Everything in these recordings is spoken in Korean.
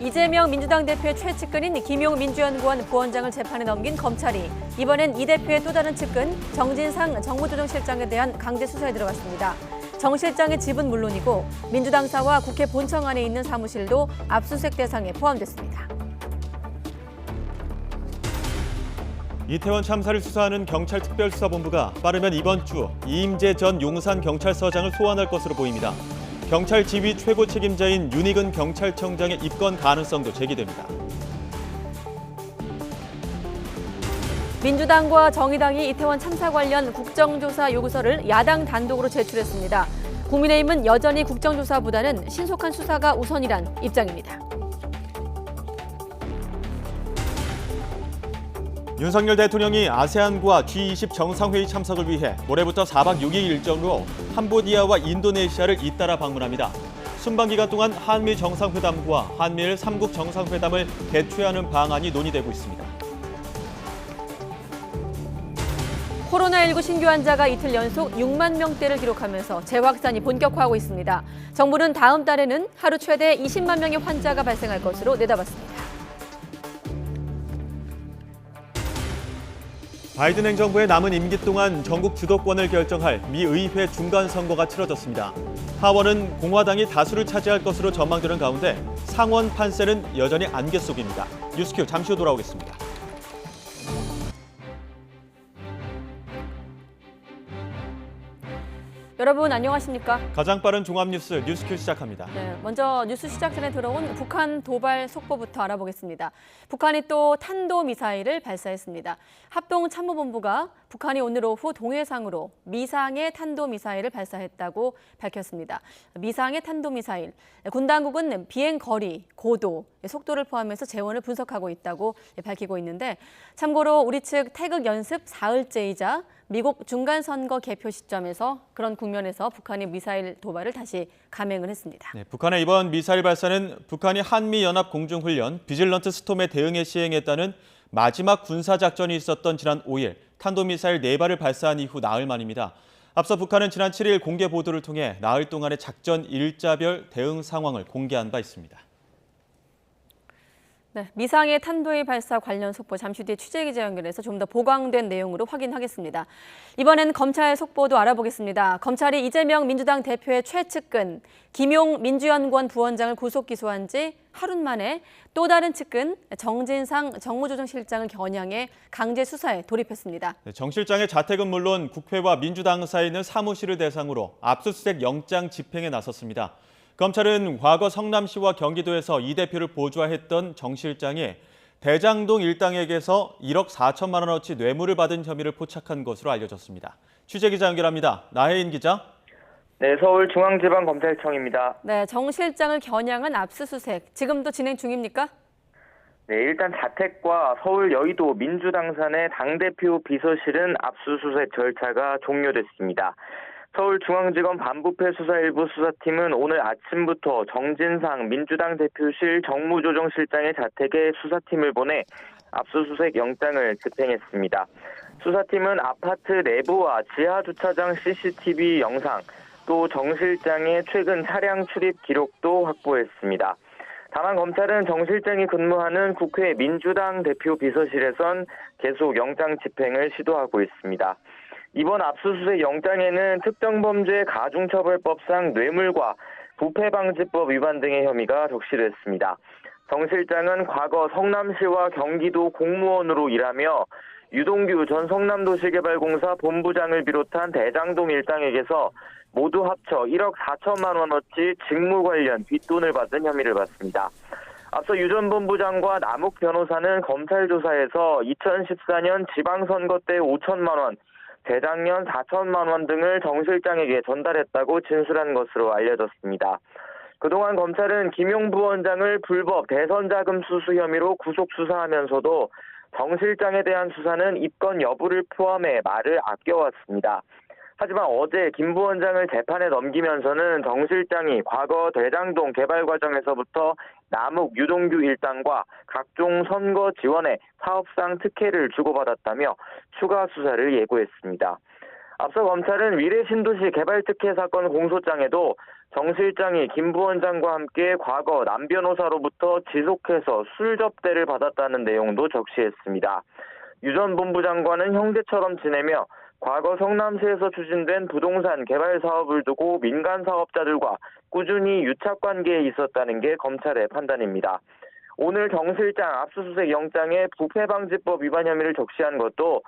이재명 민주당 대표의 최측근인 김용 민주연구원 부원장을 재판에 넘긴 검찰이 이번엔 이 대표의 또 다른 측근 정진상 정무조정실장에 대한 강제 수사에 들어갔습니다. 정 실장의 집은 물론이고 민주당사와 국회 본청 안에 있는 사무실도 압수수색 대상에 포함됐습니다. 이태원 참사를 수사하는 경찰특별수사본부가 빠르면 이번 주 이임재 전 용산경찰서장을 소환할 것으로 보입니다. 경찰 지휘 최고 책임자인 윤익은 경찰청장의 입건 가능성도 제기됩니다. 민주당과 정의당이 이태원 참사 관련 국정조사 요구서를 야당 단독으로 제출했습니다. 국민의힘은 여전히 국정조사보다는 신속한 수사가 우선이란 입장입니다. 윤석열 대통령이 아세안과 G20 정상회의 참석을 위해 모레부터 4박 6일 일정으로 캄보디아와 인도네시아를 잇따라 방문합니다. 순방 기간 동안 한미 정상회담과 한미일 3국 정상회담을 개최하는 방안이 논의되고 있습니다. 코로나19 신규 환자가 이틀 연속 6만 명대를 기록하면서 재확산이 본격화하고 있습니다. 정부는 다음 달에는 하루 최대 20만 명의 환자가 발생할 것으로 내다봤습니다. 바이든 행정부의 남은 임기 동안 전국 주도권을 결정할 미 의회 중간 선거가 치러졌습니다. 하원은 공화당이 다수를 차지할 것으로 전망되는 가운데 상원 판세는 여전히 안개 속입니다. 뉴스큐 잠시 후 돌아오겠습니다. 여러분 안녕하십니까? 가장 빠른 종합뉴스 뉴스큐 시작합니다. 네, 먼저 뉴스 시작 전에 들어온 북한 도발 속보부터 알아보겠습니다. 북한이 또 탄도미사일을 발사했습니다. 합동참모본부가 북한이 오늘 오후 동해상으로 미상의 탄도미사일을 발사했다고 밝혔습니다. 미상의 탄도미사일, 군 당국은 비행 거리, 고도, 속도를 포함해서 재원을 분석하고 있다고 밝히고 있는데 참고로 우리 측 태극 연습 사흘째이자 미국 중간선거 개표 시점에서 그런 국면에서 북한이 미사일 도발을 다시 감행을 했습니다. 네, 북한의 이번 미사일 발사는 북한이 한미연합공중훈련 비질런트 스톰에 대응해 시행했다는 마지막 군사작전이 있었던 지난 5일 탄도미사일 4발을 발사한 이후 나흘 만입니다. 앞서 북한은 지난 7일 공개 보도를 통해 나흘 동안의 작전 일자별 대응 상황을 공개한 바 있습니다. 네, 미상의 탄도의 발사 관련 속보 잠시 뒤에 취재기자 연결해서 좀 더 보강된 내용으로 확인하겠습니다. 이번엔 검찰 속보도 알아보겠습니다. 검찰이 이재명 민주당 대표의 최측근 김용 민주연구원 부원장을 구속 기소한 지 하루 만에 또 다른 측근 정진상 정무조정실장을 겨냥해 강제 수사에 돌입했습니다. 네, 정 실장의 자택은 물론 국회와 민주당 사이에 있는 사무실을 대상으로 압수수색 영장 집행에 나섰습니다. 검찰은 과거 성남시와 경기도에서 이 대표를 보좌했던 정 실장이 대장동 일당에게서 1억 4천만 원어치 뇌물을 받은 혐의를 포착한 것으로 알려졌습니다. 취재기자 연결합니다. 나혜인 기자. 네, 서울중앙지방검찰청입니다. 네, 정 실장을 겨냥한 압수수색 지금도 진행 중입니까? 네, 일단 자택과 서울 여의도 민주당산의 당대표 비서실은 압수수색 절차가 종료됐습니다. 서울중앙지검 반부패 수사일부 수사팀은 오늘 아침부터 정진상 민주당 대표실 정무조정실장의 자택에 수사팀을 보내 압수수색 영장을 집행했습니다. 수사팀은 아파트 내부와 지하주차장 CCTV 영상, 또 정 실장의 최근 차량 출입 기록도 확보했습니다. 다만 검찰은 정 실장이 근무하는 국회 민주당 대표 비서실에선 계속 영장 집행을 시도하고 있습니다. 이번 압수수색 영장에는 특정범죄 가중처벌법상 뇌물과 부패방지법 위반 등의 혐의가 적시됐습니다. 정 실장은 과거 성남시와 경기도 공무원으로 일하며 유동규 전 성남도시개발공사 본부장을 비롯한 대장동 일당에게서 모두 합쳐 1억 4천만 원어치 직무 관련 뒷돈을 받은 혐의를 받습니다. 앞서 유 전 본부장과 남욱 변호사는 검찰 조사에서 2014년 지방선거 때 5천만 원, 재작년 4천만 원 등을 정 실장에게 전달했다고 진술한 것으로 알려졌습니다. 그동안 검찰은 김용 부원장을 불법 대선자금 수수 혐의로 구속 수사하면서도 정 실장에 대한 수사는 입건 여부를 포함해 말을 아껴왔습니다. 하지만 어제 김 부원장을 재판에 넘기면서는 정 실장이 과거 대장동 개발 과정에서부터 남욱 유동규 일당과 각종 선거 지원에 사업상 특혜를 주고받았다며 추가 수사를 예고했습니다. 앞서 검찰은 위례신도시 개발특혜 사건 공소장에도 정 실장이 김 부원장과 함께 과거 남 변호사로부터 지속해서 술 접대를 받았다는 내용도 적시했습니다. 유 전 본부 장관은 형제처럼 지내며 과거 성남시에서 추진된 부동산 개발 사업을 두고 민간 사업자들과 꾸준히 유착 관계에 있었다는 게 검찰의 판단입니다. 오늘 정 실장 압수수색 영장에 부패방지법 위반 혐의를 적시한 것도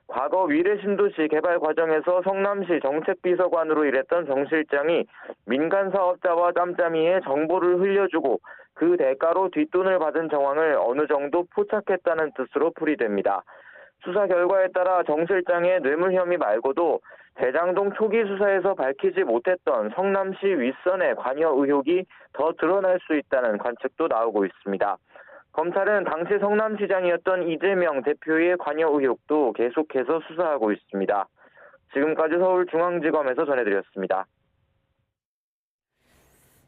과거 위례신도시 개발 과정에서 성남시 정책비서관으로 일했던 정 실장이 민간 사업자와 짬짬이에 정보를 흘려주고 그 대가로 뒷돈을 받은 정황을 어느 정도 포착했다는 뜻으로 풀이됩니다. 수사 결과에 따라 정 실장의 뇌물 혐의 말고도 대장동 초기 수사에서 밝히지 못했던 성남시 윗선의 관여 의혹이 더 드러날 수 있다는 관측도 나오고 있습니다. 검찰은 당시 성남시장이었던 이재명 대표의 관여 의혹도 계속해서 수사하고 있습니다. 지금까지 서울중앙지검에서 전해드렸습니다.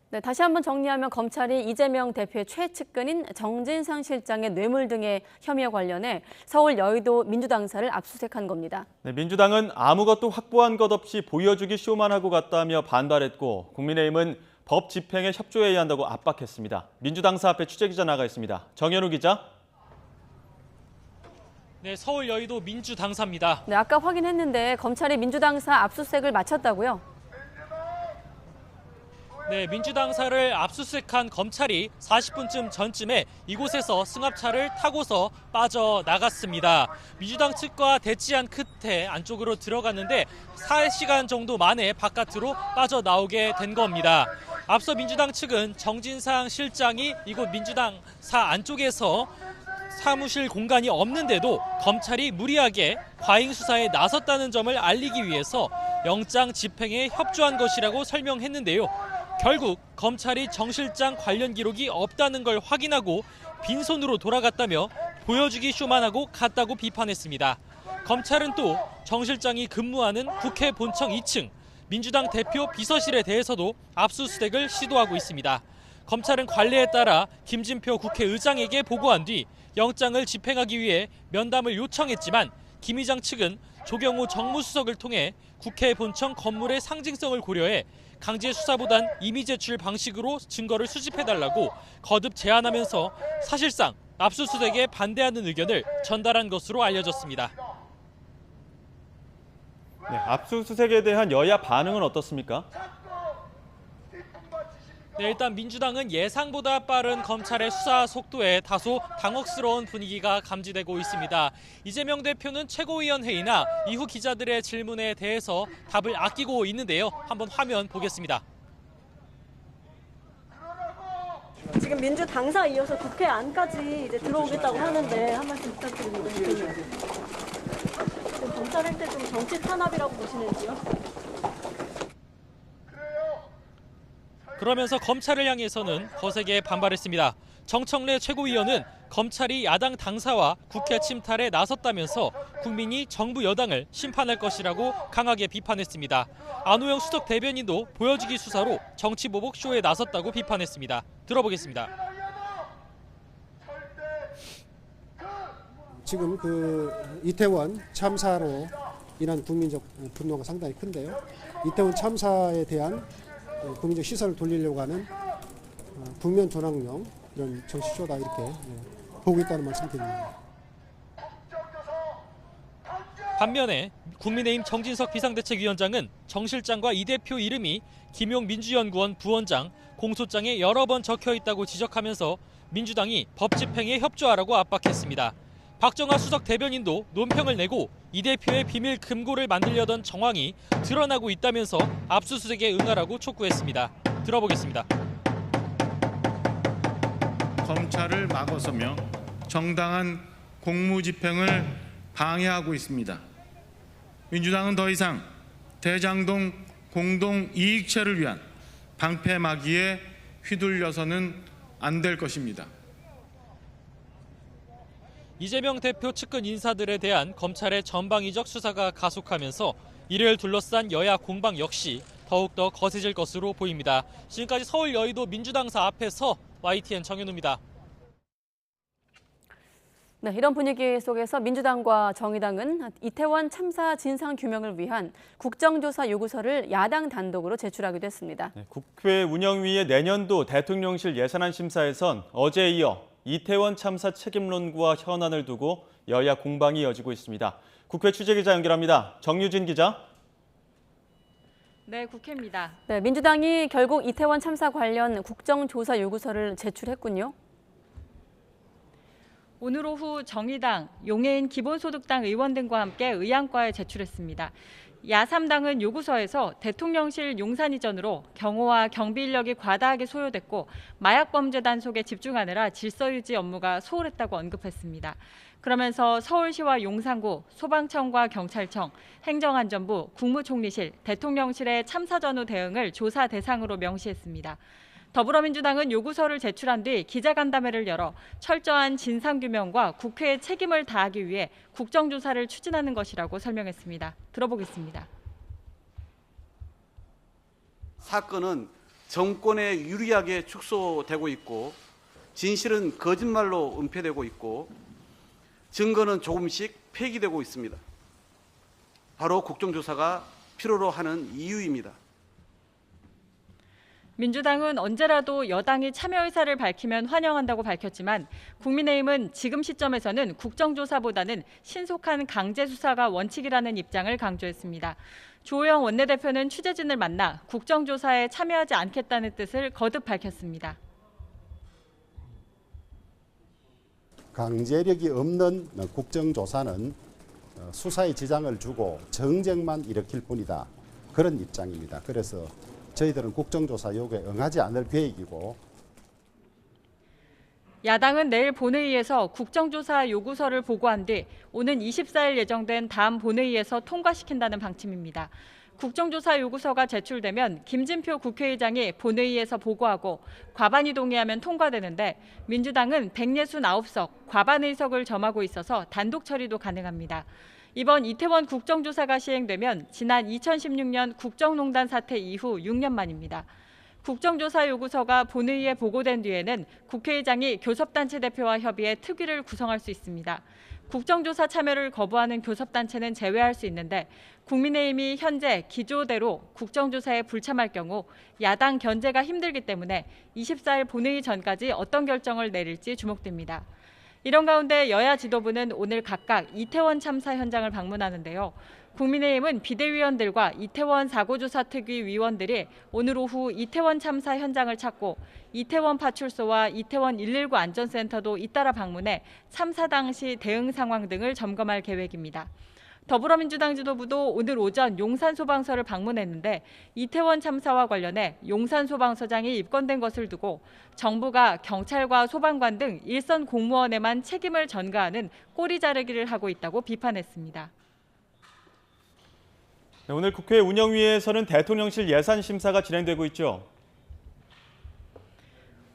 네, 다시 한번 정리하면 검찰이 이재명 대표의 최측근인 정진상 실장의 뇌물 등의 혐의와 관련해 서울 여의도 민주당사를 압수수색한 겁니다. 네, 민주당은 아무것도 확보한 것 없이 보여주기 쇼만 하고 갔다며 반발했고 국민의힘은 법 집행에 협조해야 한다고 압박했습니다. 민주당사 앞에 취재기자 나가 있습니다. 정현우 기자. 네, 서울 여의도 민주당사입니다. 네, 아까 확인했는데 검찰이 민주당사 압수수색을 마쳤다고요? 네, 민주당사를 압수수색한 검찰이 40분쯤 전쯤에 이곳에서 승합차를 타고서 빠져나갔습니다. 민주당 측과 대치한 끝에 안쪽으로 들어갔는데 4시간 정도 만에 바깥으로 빠져나오게 된 겁니다. 앞서 민주당 측은 정진상 실장이 이곳 민주당사 안쪽에서 사무실 공간이 없는데도 검찰이 무리하게 과잉 수사에 나섰다는 점을 알리기 위해서 영장 집행에 협조한 것이라고 설명했는데요. 결국 검찰이 정 실장 관련 기록이 없다는 걸 확인하고 빈손으로 돌아갔다며 보여주기 쇼만 하고 갔다고 비판했습니다. 검찰은 또 정 실장이 근무하는 국회 본청 2층 민주당 대표 비서실에 대해서도 압수수색을 시도하고 있습니다. 검찰은 관례에 따라 김진표 국회의장에게 보고한 뒤 영장을 집행하기 위해 면담을 요청했지만 김 의장 측은 조경호 정무수석을 통해 국회 본청 건물의 상징성을 고려해 강제 수사보단 임의 제출 방식으로 증거를 수집해달라고 거듭 제안하면서 사실상 압수수색에 반대하는 의견을 전달한 것으로 알려졌습니다. 네, 압수수색에 대한 여야 반응은 어떻습니까? 네, 일단 민주당은 예상보다 빠른 검찰의 수사 속도에 다소 당혹스러운 분위기가 감지되고 있습니다. 이재명 대표는 최고위원회의나 이후 기자들의 질문에 대해서 답을 아끼고 있는데요. 한번 화면 보겠습니다. 지금 민주당사 이어서 국회 안까지 이제 들어오겠다고 하는데 한 말씀 부탁드립니다. 지금 검찰할 때 좀 정치 탄압이라고 보시는지요? 그러면서 검찰을 향해서는 거세게 반발했습니다. 정청래 최고위원은 검찰이 야당 당사와 국회 침탈에 나섰다면서 국민이 정부 여당을 심판할 것이라고 강하게 비판했습니다. 안호영 수석 대변인도 보여주기 수사로 정치보복 쇼에 나섰다고 비판했습니다. 들어보겠습니다. 지금 이태원 참사로 인한 국민적 분노가 상당히 큰데요. 이태원 참사에 대한 국민적 시선을 돌리려고 하는 국면 조랑용 이런 정치쇼다 이렇게 보고 있다는 말씀드립니다. 반면에 국민의힘 정진석 비상대책위원장은 정 실장과 이 대표 이름이 김용 민주연구원 부원장 공소장에 여러 번 적혀 있다고 지적하면서 민주당이 법 집행에 협조하라고 압박했습니다. 박정하 수석 대변인도 논평을 내고 이 대표의 비밀 금고를 만들려던 정황이 드러나고 있다면서 압수수색에 응하라고 촉구했습니다. 들어보겠습니다. 검찰을 막아서며 정당한 공무집행을 방해하고 있습니다. 민주당은 더 이상 대장동 공동이익체를 위한 방패막이에 휘둘려서는 안 될 것입니다. 이재명 대표 측근 인사들에 대한 검찰의 전방위적 수사가 가속하면서 이를 둘러싼 여야 공방 역시 더욱더 거세질 것으로 보입니다. 지금까지 서울 여의도 민주당사 앞에서 YTN 정현우입니다. 네, 이런 분위기 속에서 민주당과 정의당은 이태원 참사 진상 규명을 위한 국정조사 요구서를 야당 단독으로 제출하기도 했습니다. 네, 국회 운영위의 내년도 대통령실 예산안 심사에선 어제에 이어 이태원 참사 책임론과 현안을 두고 여야 공방이 이어지고 있습니다. 국회 취재기자 연결합니다. 정유진 기자. 네, 국회입니다. 네, 민주당이 결국 이태원 참사 관련 국정조사 요구서를 제출했군요. 오늘 오후 정의당, 용해인 기본소득당 의원 등과 함께 의안과에 제출했습니다. 야3당은 요구서에서 대통령실 용산 이전으로 경호와 경비 인력이 과다하게 소요됐고 마약범죄 단속에 집중하느라 질서 유지 업무가 소홀했다고 언급했습니다. 그러면서 서울시와 용산구, 소방청과 경찰청, 행정안전부, 국무총리실, 대통령실의 참사 전후 대응을 조사 대상으로 명시했습니다. 더불어민주당은 요구서를 제출한 뒤 기자간담회를 열어 철저한 진상규명과 국회의 책임을 다하기 위해 국정조사를 추진하는 것이라고 설명했습니다. 들어보겠습니다. 사건은 정권에 유리하게 축소되고 있고 진실은 거짓말로 은폐되고 있고 증거는 조금씩 폐기되고 있습니다. 바로 국정조사가 필요로 하는 이유입니다. 민주당은 언제라도 여당이 참여 의사를 밝히면 환영한다고 밝혔지만 국민의힘은 지금 시점에서는 국정조사보다는 신속한 강제 수사가 원칙이라는 입장을 강조했습니다. 주호영 원내대표는 취재진을 만나 국정조사에 참여하지 않겠다는 뜻을 거듭 밝혔습니다. 강제력이 없는 국정조사는 수사에 지장을 주고 정쟁만 일으킬 뿐이다. 그런 입장입니다. 그래서 저희들은 국정조사 요구에 응하지 않을 계획이고. 야당은 내일 본회의에서 국정조사 요구서를 보고한 뒤 오는 24일 예정된 다음 본회의에서 통과시킨다는 방침입니다. 국정조사 요구서가 제출되면 김진표 국회의장이 본회의에서 보고하고 과반이 동의하면 통과되는데 민주당은 169석, 과반 의석을 점하고 있어서 단독 처리도 가능합니다. 이번 이태원 국정조사가 시행되면 지난 2016년 국정농단 사태 이후 6년 만입니다. 국정조사 요구서가 본회의에 보고된 뒤에는 국회의장이 교섭단체 대표와 협의해 특위를 구성할 수 있습니다. 국정조사 참여를 거부하는 교섭단체는 제외할 수 있는데 국민의힘이 현재 기조대로 국정조사에 불참할 경우 야당 견제가 힘들기 때문에 24일 본회의 전까지 어떤 결정을 내릴지 주목됩니다. 이런 가운데 여야 지도부는 오늘 각각 이태원 참사 현장을 방문하는데요. 국민의힘은 비대위원들과 이태원 사고조사특위 위원들이 오늘 오후 이태원 참사 현장을 찾고 이태원 파출소와 이태원 119 안전센터도 잇따라 방문해 참사 당시 대응 상황 등을 점검할 계획입니다. 더불어민주당 지도부도 오늘 오전 용산소방서를 방문했는데 이태원 참사와 관련해 용산소방서장이 입건된 것을 두고 정부가 경찰과 소방관 등 일선 공무원에만 책임을 전가하는 꼬리 자르기를 하고 있다고 비판했습니다. 네, 오늘 국회 운영위에서는 대통령실 예산 심사가 진행되고 있죠.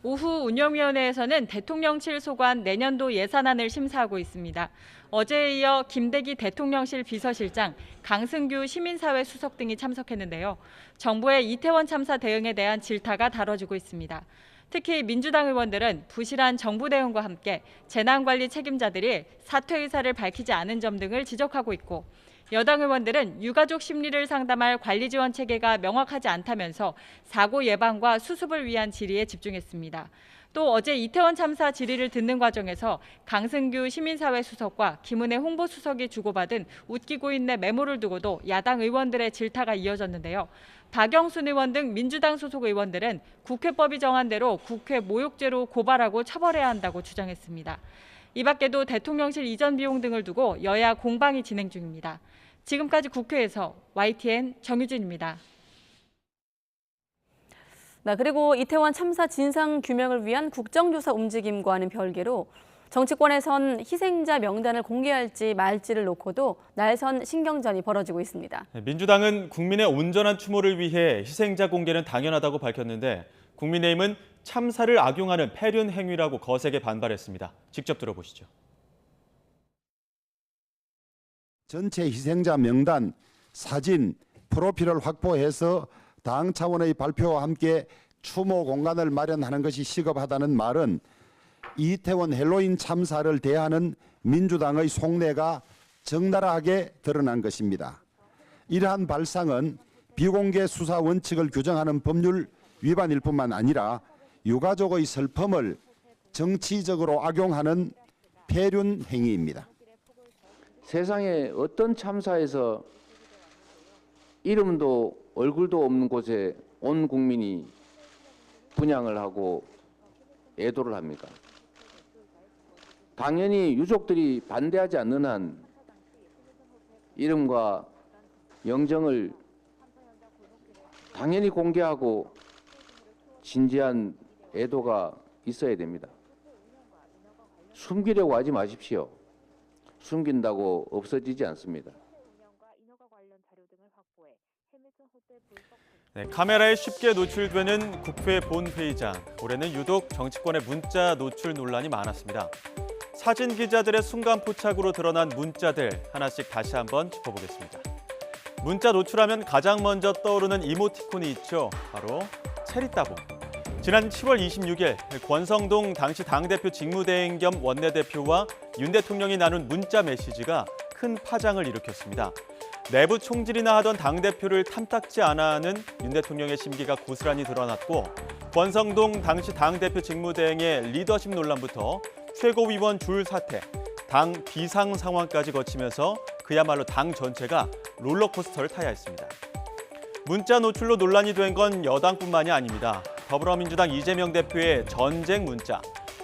오후 운영위원회에서는 대통령실 소관 내년도 예산안을 심사하고 있습니다. 어제에 이어 김대기 대통령실 비서실장, 강승규 시민사회 수석 등이 참석했는데요. 정부의 이태원 참사 대응에 대한 질타가 다뤄지고 있습니다. 특히 민주당 의원들은 부실한 정부 대응과 함께 재난관리 책임자들이 사퇴 의사를 밝히지 않은 점 등을 지적하고 있고 여당 의원들은 유가족 심리를 상담할 관리 지원 체계가 명확하지 않다면서 사고 예방과 수습을 위한 질의에 집중했습니다. 또 어제 이태원 참사 질의를 듣는 과정에서 강승규 시민사회 수석과 김은혜 홍보수석이 주고받은 웃기고 있네 메모를 두고도 야당 의원들의 질타가 이어졌는데요. 박영순 의원 등 민주당 소속 의원들은 국회법이 정한 대로 국회 모욕죄로 고발하고 처벌해야 한다고 주장했습니다. 이 밖에도 대통령실 이전 비용 등을 두고 여야 공방이 진행 중입니다. 지금까지 국회에서 YTN 정유진입니다. 네, 그리고 이태원 참사 진상 규명을 위한 국정조사 움직임과는 별개로 정치권에선 희생자 명단을 공개할지 말지를 놓고도 날선 신경전이 벌어지고 있습니다. 민주당은 국민의 온전한 추모를 위해 희생자 공개는 당연하다고 밝혔는데 국민의힘은 참사를 악용하는 폐륜 행위라고 거세게 반발했습니다. 직접 들어보시죠. 전체 희생자 명단, 사진, 프로필을 확보해서 당 차원의 발표와 함께 추모 공간을 마련하는 것이 시급하다는 말은 이태원 헬로윈 참사를 대하는 민주당의 속내가 적나라하게 드러난 것입니다. 이러한 발상은 비공개 수사 원칙을 규정하는 법률 위반일 뿐만 아니라 유가족의 슬픔을 정치적으로 악용하는 폐륜 행위입니다. 세상에 어떤 참사에서 이름도 얼굴도 없는 곳에 온 국민이 분향을 하고 애도를 합니까? 당연히 유족들이 반대하지 않는 한 이름과 영정을 당연히 공개하고 진지한 애도가 있어야 됩니다. 숨기려고 하지 마십시오. 숨긴다고 없어지지 않습니다. 네, 카메라에 쉽게 노출되는 국회 본회의장. 올해는 유독 정치권의 문자 노출 논란이 많았습니다. 사진 기자들의 순간 포착으로 드러난 문자들 하나씩 다시 한번 짚어보겠습니다. 문자 노출하면 가장 먼저 떠오르는 이모티콘이 있죠. 바로 체리따봉. 지난 10월 26일 권성동 당시 당대표 직무대행 겸 원내대표와 윤 대통령이 나눈 문자 메시지가 큰 파장을 일으켰습니다. 내부 총질이나 하던 당대표를 탐탁지 않아 하는 윤 대통령의 심기가 고스란히 드러났고 권성동 당시 당대표 직무대행의 리더십 논란부터 최고위원 줄 사퇴, 당 비상 상황까지 거치면서 그야말로 당 전체가 롤러코스터를 타야 했습니다. 문자 노출로 논란이 된 건 여당뿐만이 아닙니다. 더불어민주당 이재명 대표의 전쟁 문자.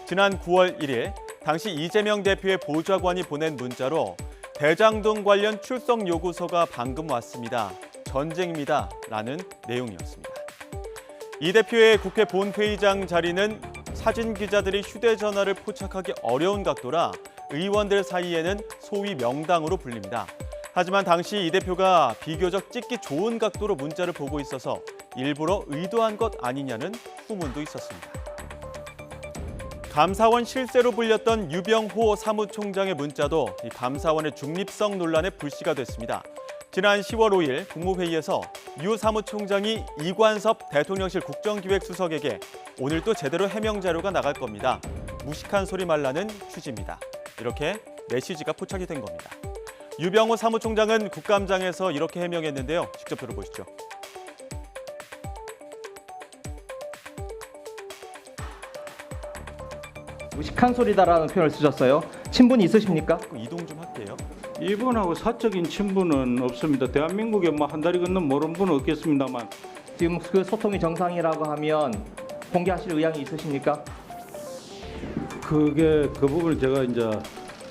지난 9월 1일 당시 이재명 대표의 보좌관이 보낸 문자로 대장동 관련 출석 요구서가 방금 왔습니다. 전쟁입니다. 라는 내용이었습니다. 이 대표의 국회 본회의장 자리는 사진 기자들이 휴대전화를 포착하기 어려운 각도라 의원들 사이에는 소위 명당으로 불립니다. 하지만 당시 이 대표가 비교적 찍기 좋은 각도로 문자를 보고 있어서 일부러 의도한 것 아니냐는 후문도 있었습니다. 감사원 실세로 불렸던 유병호 사무총장의 문자도 이 감사원의 중립성 논란에 불씨가 됐습니다. 지난 10월 5일 국무회의에서 유 사무총장이 이관섭 대통령실 국정기획수석에게 오늘 또 제대로 해명 자료가 나갈 겁니다. 무식한 소리 말라는 취지입니다. 이렇게 메시지가 포착이 된 겁니다. 유병호 사무총장은 국감장에서 이렇게 해명했는데요. 직접 들어보시죠. 무식한 소리다라는 표현을 쓰셨어요. 친분이 있으십니까? 이동 좀 할게요. 이분하고 사적인 친분은 없습니다. 대한민국에 뭐 한 다리 건넌 모르는 분은 없겠습니다만. 지금 그 소통이 정상이라고 하면 공개하실 의향이 있으십니까? 그 부분을 제가 이제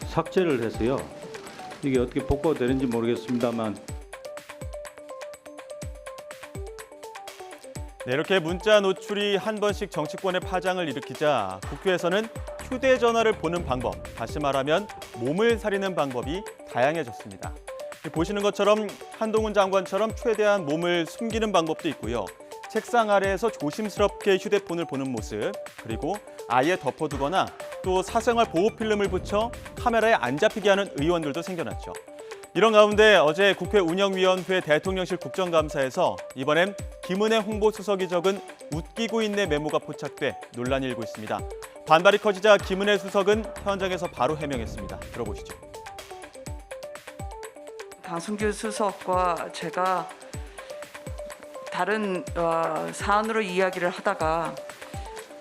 삭제를 해서요. 이게 어떻게 복구가 되는지 모르겠습니다만. 네, 이렇게 문자 노출이 한 번씩 정치권의 파장을 일으키자 국회에서는 휴대전화를 보는 방법, 다시 말하면 몸을 사리는 방법이 다양해졌습니다. 보시는 것처럼 한동훈 장관처럼 최대한 몸을 숨기는 방법도 있고요. 책상 아래에서 조심스럽게 휴대폰을 보는 모습, 그리고 아예 덮어두거나 또 사생활 보호 필름을 붙여 카메라에 안 잡히게 하는 의원들도 생겨났죠. 이런 가운데 어제 국회 운영위원회 대통령실 국정감사에서 이번엔 김은혜 홍보수석이 적은 웃기고 있네 메모가 포착돼 논란이 일고 있습니다. 반발이 커지자 김은혜 수석은 현장에서 바로 해명했습니다. 들어보시죠. 강승규 수석과 제가 다른 사안으로 이야기를 하다가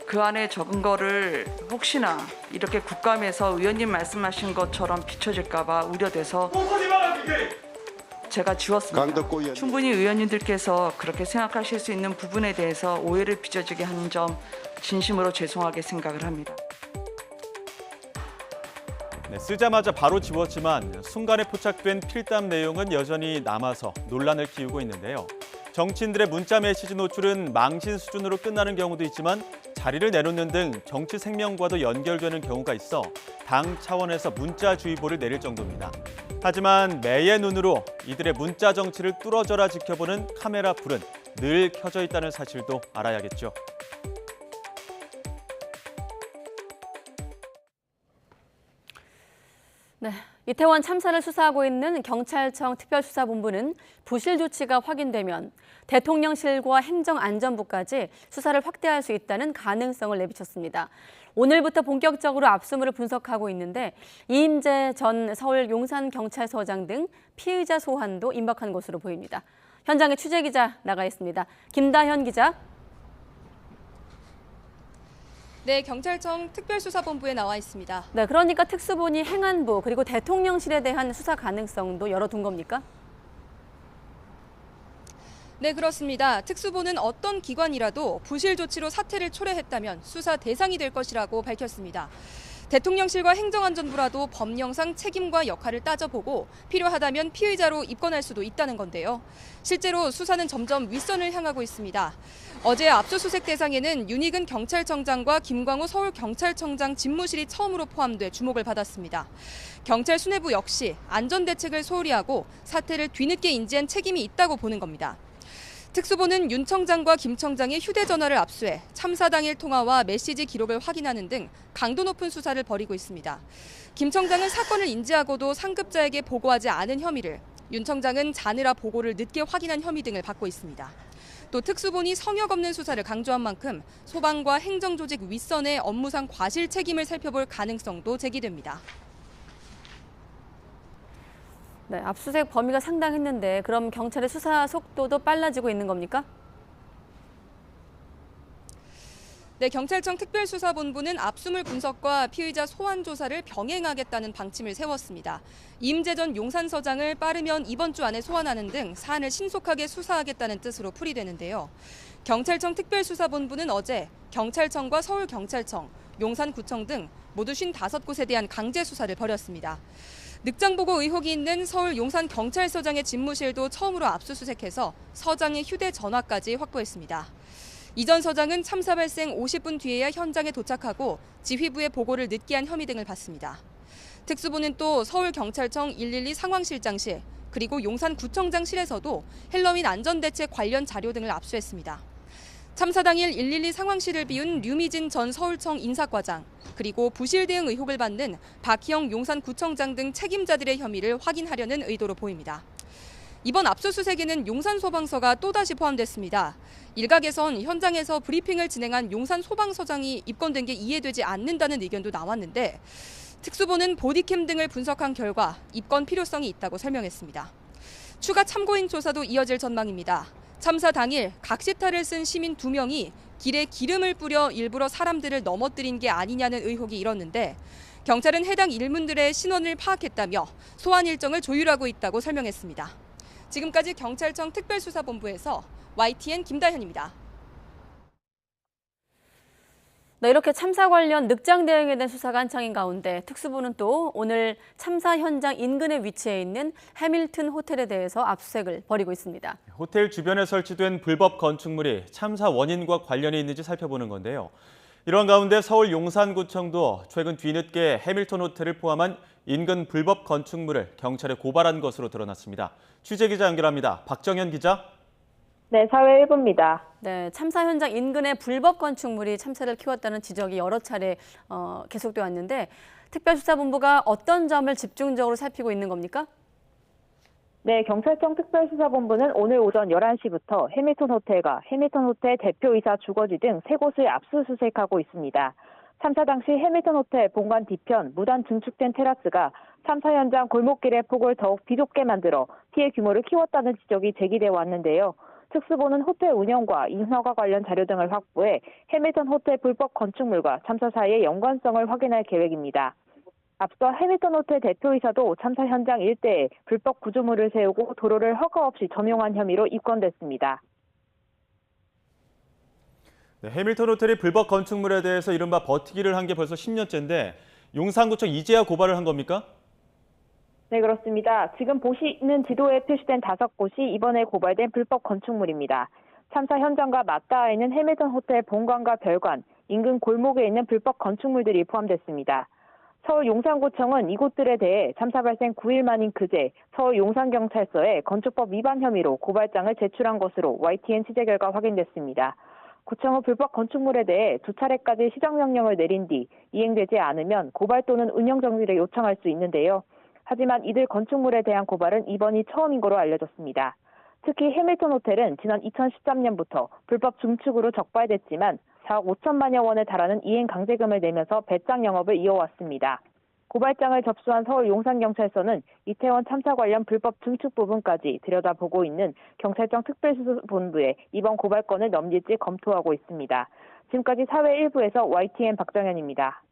그 안에 적은 거를 혹시나 이렇게 국감에서 의원님 말씀하신 것처럼 비춰질까 봐 우려돼서 제가 지웠습니다. 충분히 의원님들께서 그렇게 생각하실 수 있는 부분에 대해서 오해를 빚어지게 한 점 진심으로 죄송하게 생각을 합니다. 네, 쓰자마자 바로 지웠지만 순간에 포착된 필담 내용은 여전히 남아서 논란을 키우고 있는데요. 정치인들의 문자 메시지 노출은 망신 수준으로 끝나는 경우도 있지만 자리를 내놓는 등 정치 생명과도 연결되는 경우가 있어 당 차원에서 문자주의보를 내릴 정도입니다. 하지만 매의 눈으로 이들의 문자 정치를 뚫어져라 지켜보는 카메라 불은 늘 켜져 있다는 사실도 알아야겠죠. 네, 이태원 참사를 수사하고 있는 경찰청 특별수사본부는 부실 조치가 확인되면 대통령실과 행정안전부까지 수사를 확대할 수 있다는 가능성을 내비쳤습니다. 오늘부터 본격적으로 압수물을 분석하고 있는데 이임재 전 서울 용산경찰서장 등 피의자 소환도 임박한 것으로 보입니다. 현장에 취재기자 나가 있습니다. 김다현 기자. 네, 경찰청 특별수사본부에 나와 있습니다. 네, 그러니까 특수본이 행안부 그리고 대통령실에 대한 수사 가능성도 열어둔 겁니까? 네, 그렇습니다. 특수본은 어떤 기관이라도 부실 조치로 사태를 초래했다면 수사 대상이 될 것이라고 밝혔습니다. 대통령실과 행정안전부라도 법령상 책임과 역할을 따져보고 필요하다면 피의자로 입건할 수도 있다는 건데요. 실제로 수사는 점점 윗선을 향하고 있습니다. 어제 압수수색 대상에는 윤희근 경찰청장과 김광호 서울경찰청장 집무실이 처음으로 포함돼 주목을 받았습니다. 경찰 수뇌부 역시 안전대책을 소홀히 하고 사태를 뒤늦게 인지한 책임이 있다고 보는 겁니다. 특수본은 윤 청장과 김 청장의 휴대전화를 압수해 참사 당일 통화와 메시지 기록을 확인하는 등 강도 높은 수사를 벌이고 있습니다. 김 청장은 사건을 인지하고도 상급자에게 보고하지 않은 혐의를, 윤 청장은 자느라 보고를 늦게 확인한 혐의 등을 받고 있습니다. 또 특수본이 성역 없는 수사를 강조한 만큼 소방과 행정조직 윗선의 업무상 과실 책임을 살펴볼 가능성도 제기됩니다. 네, 압수수색 범위가 상당했는데 그럼 경찰의 수사 속도도 빨라지고 있는 겁니까? 네, 경찰청 특별수사본부는 압수물 분석과 피의자 소환 조사를 병행하겠다는 방침을 세웠습니다. 이임재 전 용산서장을 빠르면 이번 주 안에 소환하는 등 사안을 신속하게 수사하겠다는 뜻으로 풀이되는데요. 경찰청 특별수사본부는 어제 경찰청과 서울경찰청, 용산구청 등 모두 55곳에 대한 강제 수사를 벌였습니다. 늑장보고 의혹이 있는 서울 용산경찰서장의 집무실도 처음으로 압수수색해서 서장의 휴대전화까지 확보했습니다. 이 전 서장은 참사 발생 50분 뒤에야 현장에 도착하고 지휘부에 보고를 늦게 한 혐의 등을 받습니다. 특수부는 또 서울경찰청 112 상황실장실 그리고 용산구청장실에서도 헬로윈 안전대책 관련 자료 등을 압수했습니다. 참사 당일 112 상황실을 비운 류미진 전 서울청 인사과장 그리고 부실 대응 의혹을 받는 박희영 용산구청장 등 책임자들의 혐의를 확인하려는 의도로 보입니다. 이번 압수수색에는 용산소방서가 또다시 포함됐습니다. 일각에선 현장에서 브리핑을 진행한 용산소방서장이 입건된 게 이해되지 않는다는 의견도 나왔는데 특수본은 보디캠 등을 분석한 결과 입건 필요성이 있다고 설명했습니다. 추가 참고인 조사도 이어질 전망입니다. 참사 당일 각시탈을 쓴 시민 2명이 길에 기름을 뿌려 일부러 사람들을 넘어뜨린 게 아니냐는 의혹이 일었는데 경찰은 해당 일문들의 신원을 파악했다며 소환 일정을 조율하고 있다고 설명했습니다. 지금까지 경찰청 특별수사본부에서 YTN 김다현입니다. 네, 이렇게 참사 관련 늑장 대응에 대한 수사가 한창인 가운데 특수부는 또 오늘 참사 현장 인근에 위치해 있는 해밀턴 호텔에 대해서 압수수색을 벌이고 있습니다. 호텔 주변에 설치된 불법 건축물이 참사 원인과 관련이 있는지 살펴보는 건데요. 이런 가운데 서울 용산구청도 최근 뒤늦게 해밀턴 호텔을 포함한 인근 불법 건축물을 경찰에 고발한 것으로 드러났습니다. 취재기자 연결합니다. 박정현 기자. 네, 사회 1부입니다. 네, 참사 현장 인근의 불법 건축물이 참사를 키웠다는 지적이 여러 차례 계속돼 왔는데 특별수사본부가 어떤 점을 집중적으로 살피고 있는 겁니까? 네, 경찰청 특별수사본부는 오늘 오전 11시부터 해밀턴 호텔과 해밀턴 호텔 대표이사 주거지 등 3곳을 압수수색하고 있습니다. 참사 당시 해밀턴 호텔 본관 뒤편 무단 증축된 테라스가 참사 현장 골목길의 폭을 더욱 비좁게 만들어 피해 규모를 키웠다는 지적이 제기돼 왔는데요. 특수부는 호텔 운영과 인허가 관련 자료 등을 확보해 해밀턴 호텔 불법 건축물과 참사 사이의 연관성을 확인할 계획입니다. 앞서 해밀턴 호텔 대표이사도 참사 현장 일대에 불법 구조물을 세우고 도로를 허가 없이 점용한 혐의로 입건됐습니다. 네, 해밀턴 호텔이 불법 건축물에 대해서 이른바 버티기를 한 게 벌써 10년째인데 용산구청 이제야 고발을 한 겁니까? 네, 그렇습니다. 지금 보시는 지도에 표시된 5곳이 이번에 고발된 불법 건축물입니다. 참사 현장과 맞닿아 있는 해밀턴 호텔 본관과 별관, 인근 골목에 있는 불법 건축물들이 포함됐습니다. 서울 용산구청은 이곳들에 대해 참사 발생 9일 만인 그제 서울 용산경찰서에 건축법 위반 혐의로 고발장을 제출한 것으로 YTN 취재 결과 확인됐습니다. 구청은 불법 건축물에 대해 2차례까지 시정명령을 내린 뒤 이행되지 않으면 고발 또는 운영정지를 요청할 수 있는데요. 하지만 이들 건축물에 대한 고발은 이번이 처음인 거로 알려졌습니다. 특히 해밀턴 호텔은 지난 2013년부터 불법 중축으로 적발됐지만 4억 5천만여 원에 달하는 이행 강제금을 내면서 배짱 영업을 이어왔습니다. 고발장을 접수한 서울 용산경찰서는 이태원 참사 관련 불법 중축 부분까지 들여다보고 있는 경찰청 특별수사본부에 이번 고발건을 넘길지 검토하고 있습니다. 지금까지 사회 1부에서 YTN 박정현입니다.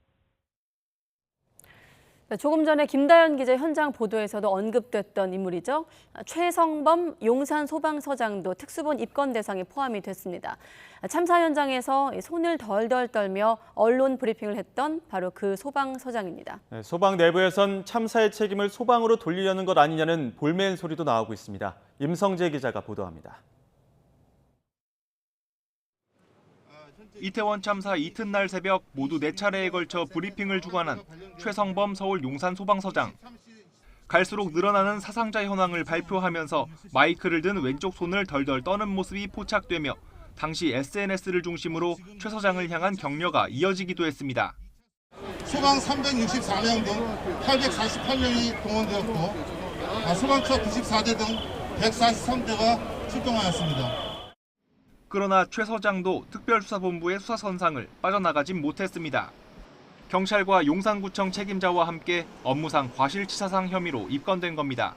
조금 전에 김다연 기자 현장 보도에서도 언급됐던 인물이죠. 최성범 용산소방서장도 특수본 입건 대상에 포함이 됐습니다. 참사 현장에서 손을 덜덜 떨며 언론 브리핑을 했던 바로 그 소방서장입니다. 네, 소방 내부에선 참사의 책임을 소방으로 돌리려는 것 아니냐는 볼멘 소리도 나오고 있습니다. 임성재 기자가 보도합니다. 이태원 참사 이튿날 새벽 모두 4차례에 걸쳐 브리핑을 주관한 최성범 서울 용산소방서장. 갈수록 늘어나는 사상자 현황을 발표하면서 마이크를 든 왼쪽 손을 덜덜 떠는 모습이 포착되며 당시 SNS를 중심으로 최 서장을 향한 격려가 이어지기도 했습니다. 소방 364명 등 848명이 동원되었고 소방차 94대 등 143대가 출동하였습니다. 그러나 최 서장도 특별수사본부의 수사선상을 빠져나가진 못했습니다. 경찰과 용산구청 책임자와 함께 업무상 과실치사상 혐의로 입건된 겁니다.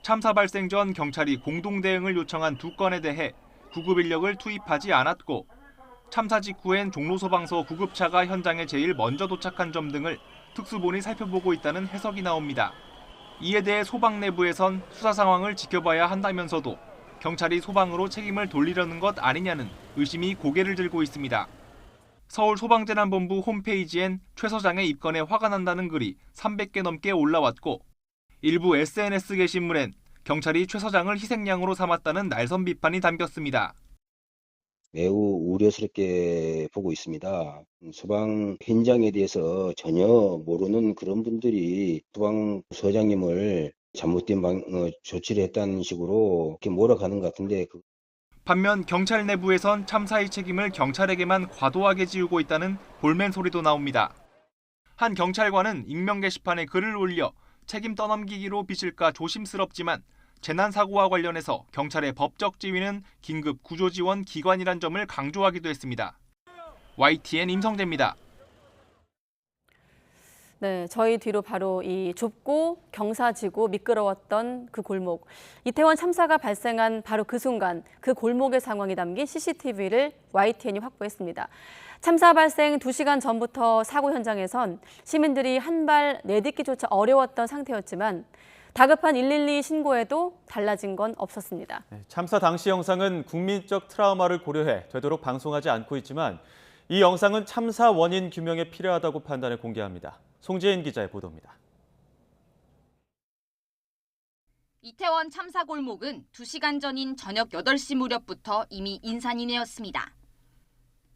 참사 발생 전 경찰이 공동대응을 요청한 2건에 대해 구급인력을 투입하지 않았고 참사 직후엔 종로소방서 구급차가 현장에 제일 먼저 도착한 점 등을 특수본이 살펴보고 있다는 해석이 나옵니다. 이에 대해 소방 내부에선 수사 상황을 지켜봐야 한다면서도 경찰이 소방으로 책임을 돌리려는 것 아니냐는 의심이 고개를 들고 있습니다. 서울소방재난본부 홈페이지엔 최 서장의 입건에 화가 난다는 글이 300개 넘게 올라왔고 일부 SNS 게시물엔 경찰이 최 서장을 희생양으로 삼았다는 날선 비판이 담겼습니다. 매우 우려스럽게 보고 있습니다. 소방 현장에 대해서 전혀 모르는 그런 분들이 소방서장님을 잘못된 조치를 했다는 식으로 이렇게 몰아가는 것 같은데. 반면 경찰 내부에선 참사의 책임을 경찰에게만 과도하게 지우고 있다는 볼멘 소리도 나옵니다. 한 경찰관은 익명 게시판에 글을 올려 책임 떠넘기기로 비칠까 조심스럽지만 재난사고와 관련해서 경찰의 법적 지위는 긴급 구조지원 기관이란 점을 강조하기도 했습니다. YTN 임성재입니다. 네, 저희 뒤로 바로 이 좁고 경사지고 미끄러웠던 그 골목. 이태원 참사가 발생한 바로 그 순간 그 골목의 상황이 담긴 CCTV를 YTN이 확보했습니다. 참사 발생 2시간 전부터 사고 현장에선 시민들이 한 발 내딛기조차 어려웠던 상태였지만 다급한 112 신고에도 달라진 건 없었습니다. 참사 당시 영상은 국민적 트라우마를 고려해 되도록 방송하지 않고 있지만 이 영상은 참사 원인 규명에 필요하다고 판단해 공개합니다. 송지인 기자의 보도입니다. 이태원 참사 골목은 2시간 전인 저녁 8시 무렵부터 이미 인산인해였습니다.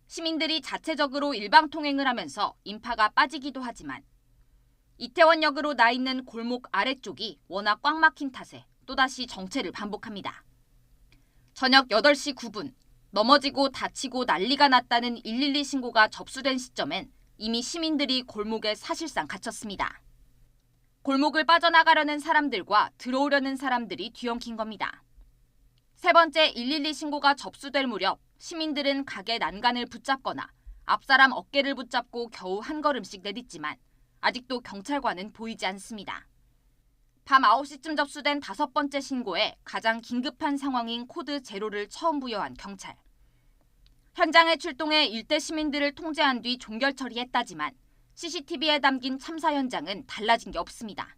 시민들이 자체적으로 일방통행을 하면서 인파가 빠지기도 하지만 이태원역으로 나 있는 골목 아래쪽이 워낙 꽉 막힌 탓에 또다시 정체를 반복합니다. 저녁 8시 9분, 넘어지고 다치고 난리가 났다는 112 신고가 접수된 시점엔 이미 시민들이 골목에 사실상 갇혔습니다. 골목을 빠져나가려는 사람들과 들어오려는 사람들이 뒤엉킨 겁니다. 세 번째 112 신고가 접수될 무렵 시민들은 가게 난간을 붙잡거나 앞사람 어깨를 붙잡고 겨우 한 걸음씩 내딛지만 아직도 경찰관은 보이지 않습니다. 밤 9시쯤 접수된 5번째 신고에 가장 긴급한 상황인 코드 제로를 처음 부여한 경찰. 현장에 출동해 일대 시민들을 통제한 뒤 종결 처리했다지만 CCTV에 담긴 참사 현장은 달라진 게 없습니다.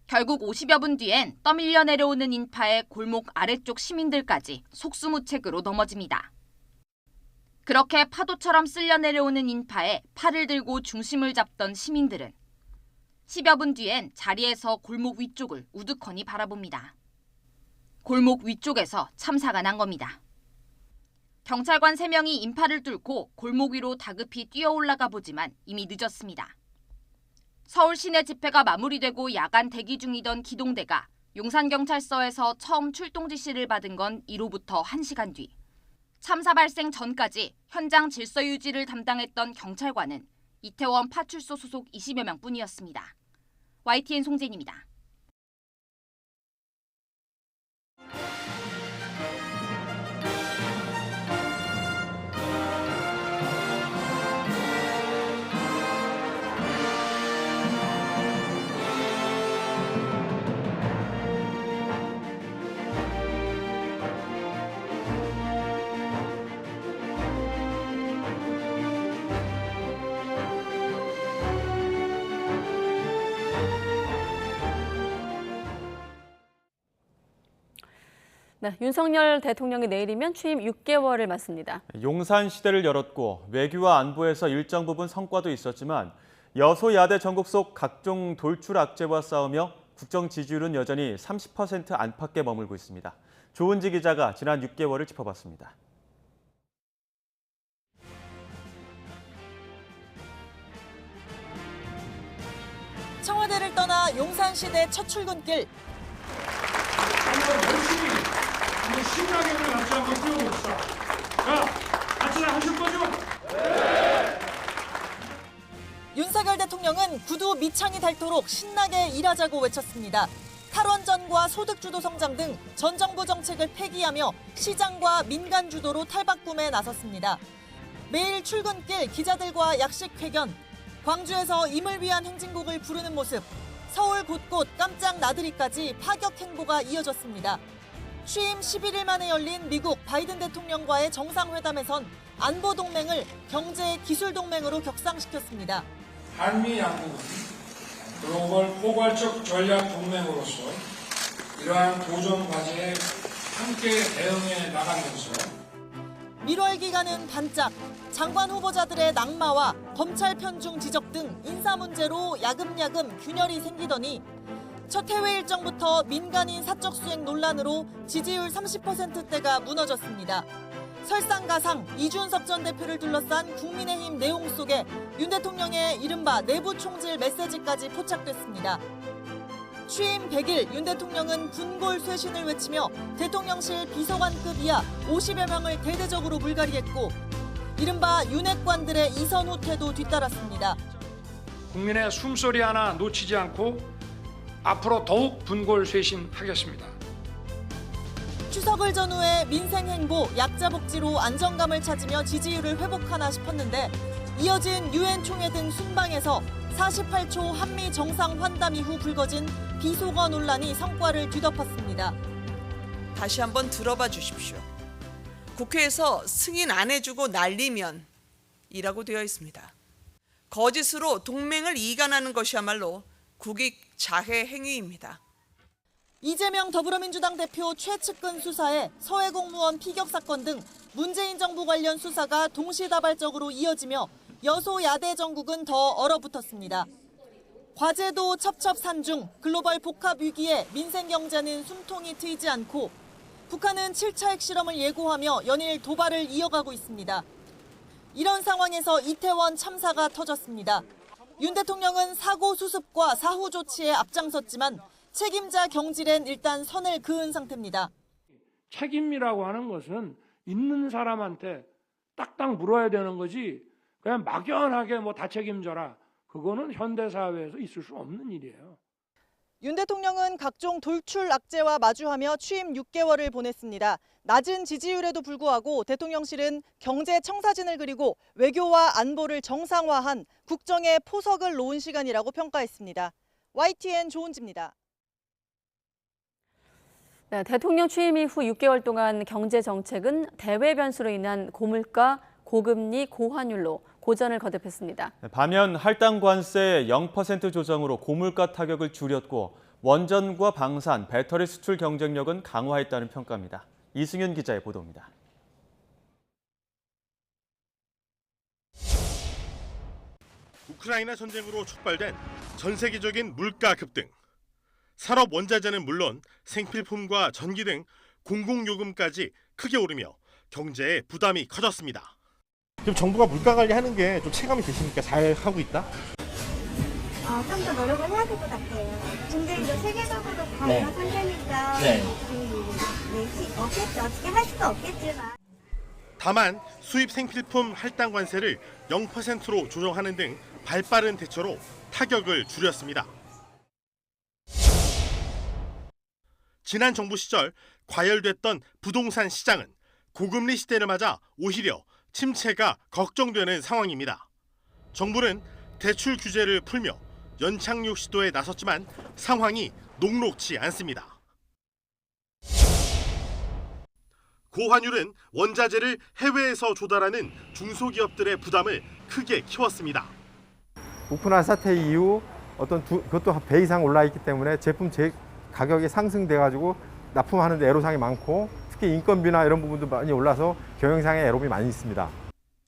결국 50여 분 뒤엔 떠밀려 내려오는 인파에 골목 아래쪽 시민들까지 속수무책으로 넘어집니다. 그렇게 파도처럼 쓸려 내려오는 인파에 팔을 들고 중심을 잡던 시민들은 10여 분 뒤엔 자리에서 골목 위쪽을 우두커니 바라봅니다. 골목 위쪽에서 참사가 난 겁니다. 경찰관 3명이 인파를 뚫고 골목 위로 다급히 뛰어 올라가 보지만 이미 늦었습니다. 서울 시내 집회가 마무리되고 야간 대기 중이던 기동대가 용산경찰서에서 처음 출동 지시를 받은 건 이로부터 1시간 뒤. 참사 발생 전까지 현장 질서 유지를 담당했던 경찰관은 이태원 파출소 소속 20여 명뿐이었습니다. YTN 송진입니다. 네, 윤석열 대통령이 내일이면 취임 6개월을 맞습니다. 용산 시대를 열었고 외교와 안보에서 일정 부분 성과도 있었지만 여소야대 전국 속 각종 돌출 악재와 싸우며 국정 지지율은 여전히 30% 안팎에 머물고 있습니다. 조은지 기자가 지난 6개월을 짚어봤습니다. 청와대를 떠나 용산시대 첫 출근길. 열심히 한번 신나게 같이 한번 뛰어봅시다. 자, 같이 하실 거죠? 네! 윤석열 대통령은 구두 밑창이 닳도록 신나게 일하자고 외쳤습니다. 탈원전과 소득주도 성장 등 전 정부 정책을 폐기하며 시장과 민간 주도로 탈바꿈에 나섰습니다. 매일 출근길 기자들과 약식 회견, 광주에서 임을 위한 행진곡을 부르는 모습, 서울 곳곳 깜짝 나들이까지 파격 행보가 이어졌습니다. 취임 11일 만에 열린 미국 바이든 대통령과의 정상회담에선 안보 동맹을 경제 기술 동맹으로 격상시켰습니다. 한미 양국은 글로벌 포괄적 전략 동맹으로서 이러한 도전 과제에 함께 대응해 나가면서 밀월 기간은 반짝, 장관 후보자들의 낙마와 검찰 편중 지적 등 인사 문제로 야금야금 균열이 생기더니 첫 해외 일정부터 민간인 사적 수행 논란으로 지지율 30%대가 무너졌습니다. 설상가상 이준석 전 대표를 둘러싼 국민의힘 내용 속에 윤 대통령의 이른바 내부 총질 메시지까지 포착됐습니다. 취임 100일 윤 대통령은 군골 쇄신을 외치며 대통령실 비서관급 이하 50여 명을 대대적으로 물갈이했고 이른바 윤핵관들의 이선 후퇴도 뒤따랐습니다. 국민의 숨소리 하나 놓치지 않고 앞으로 더욱 분골 쇄신하겠습니다. 추석을 전후해 민생 행보, 약자 복지로 안정감을 찾으며 지지율을 회복하나 싶었는데 이어진 유엔 총회 등 순방에서 48초 한미 정상 환담 이후 불거진 비속어 논란이 성과를 뒤덮었습니다. 다시 한번 들어봐 주십시오. 국회에서 승인 안 해주고 날리면 이라고 되어 있습니다. 거짓으로 동맹을 이간하는 것이야말로 국익 자해 행위입니다. 이재명 더불어민주당 대표 최측근 수사에 서해 공무원 피격 사건 등 문재인 정부 관련 수사가 동시다발적으로 이어지며 여소야대 정국은 더 얼어붙었습니다. 과제도 첩첩산중, 글로벌 복합 위기에 민생 경제는 숨통이 트이지 않고 북한은 7차 핵실험을 예고하며 연일 도발을 이어가고 있습니다. 이런 상황에서 이태원 참사가 터졌습니다. 윤 대통령은 사고 수습과 사후 조치에 앞장섰지만 책임자 경질엔 일단 선을 그은 상태입니다. 책임이라고 하는 것은 있는 사람한테 딱딱 물어야 되는 거지 그냥 막연하게 다 책임져라. 그거는 현대사회에서 있을 수 없는 일이에요. 윤 대통령은 각종 돌출 악재와 마주하며 취임 6개월을 보냈습니다. 낮은 지지율에도 불구하고 대통령실은 경제 청사진을 그리고 외교와 안보를 정상화한 국정의 포석을 놓은 시간이라고 평가했습니다. YTN 조은지입니다. 네, 대통령 취임 이후 6개월 동안 경제 정책은 대외 변수로 인한 고물가, 고금리, 고환율로 고전을 거듭했습니다. 반면 할당 관세 0% 조정으로 고물가 타격을 줄였고 원전과 방산, 배터리 수출 경쟁력은 강화했다는 평가입니다. 이승윤 기자의 보도입니다. 우크라이나 전쟁으로 촉발된 전 세계적인 물가 급등. 산업 원자재는 물론 생필품과 전기 등 공공요금까지 크게 오르며 경제에 부담이 커졌습니다. 지금 정부가 물가 관리하는 게 좀 체감이 되십니까? 잘 하고 있다? 좀 더 노력을 해야 될 것 같아요. 근데 이제 세계적으로 네. 다른 상태니까 네. 어떻게 할 수도 없겠지만. 다만 수입 생필품 할당 관세를 0%로 조정하는 등 발빠른 대처로 타격을 줄였습니다. 지난 정부 시절 과열됐던 부동산 시장은 고금리 시대를 맞아 오히려 침체가 걱정되는 상황입니다. 정부는 대출 규제를 풀며 연착륙 시도에 나섰지만 상황이 녹록지 않습니다. 고환율은 원자재를 해외에서 조달하는 중소기업들의 부담을 크게 키웠습니다. 우크라이나 사태 이후 그것도 배 이상 올라 있기 때문에 제품 가격이 상승돼 가지고 납품하는 데 애로사항이 많고 특히 인건비나 이런 부분도 많이 올라서 경영상의 애로움이 많이 있습니다.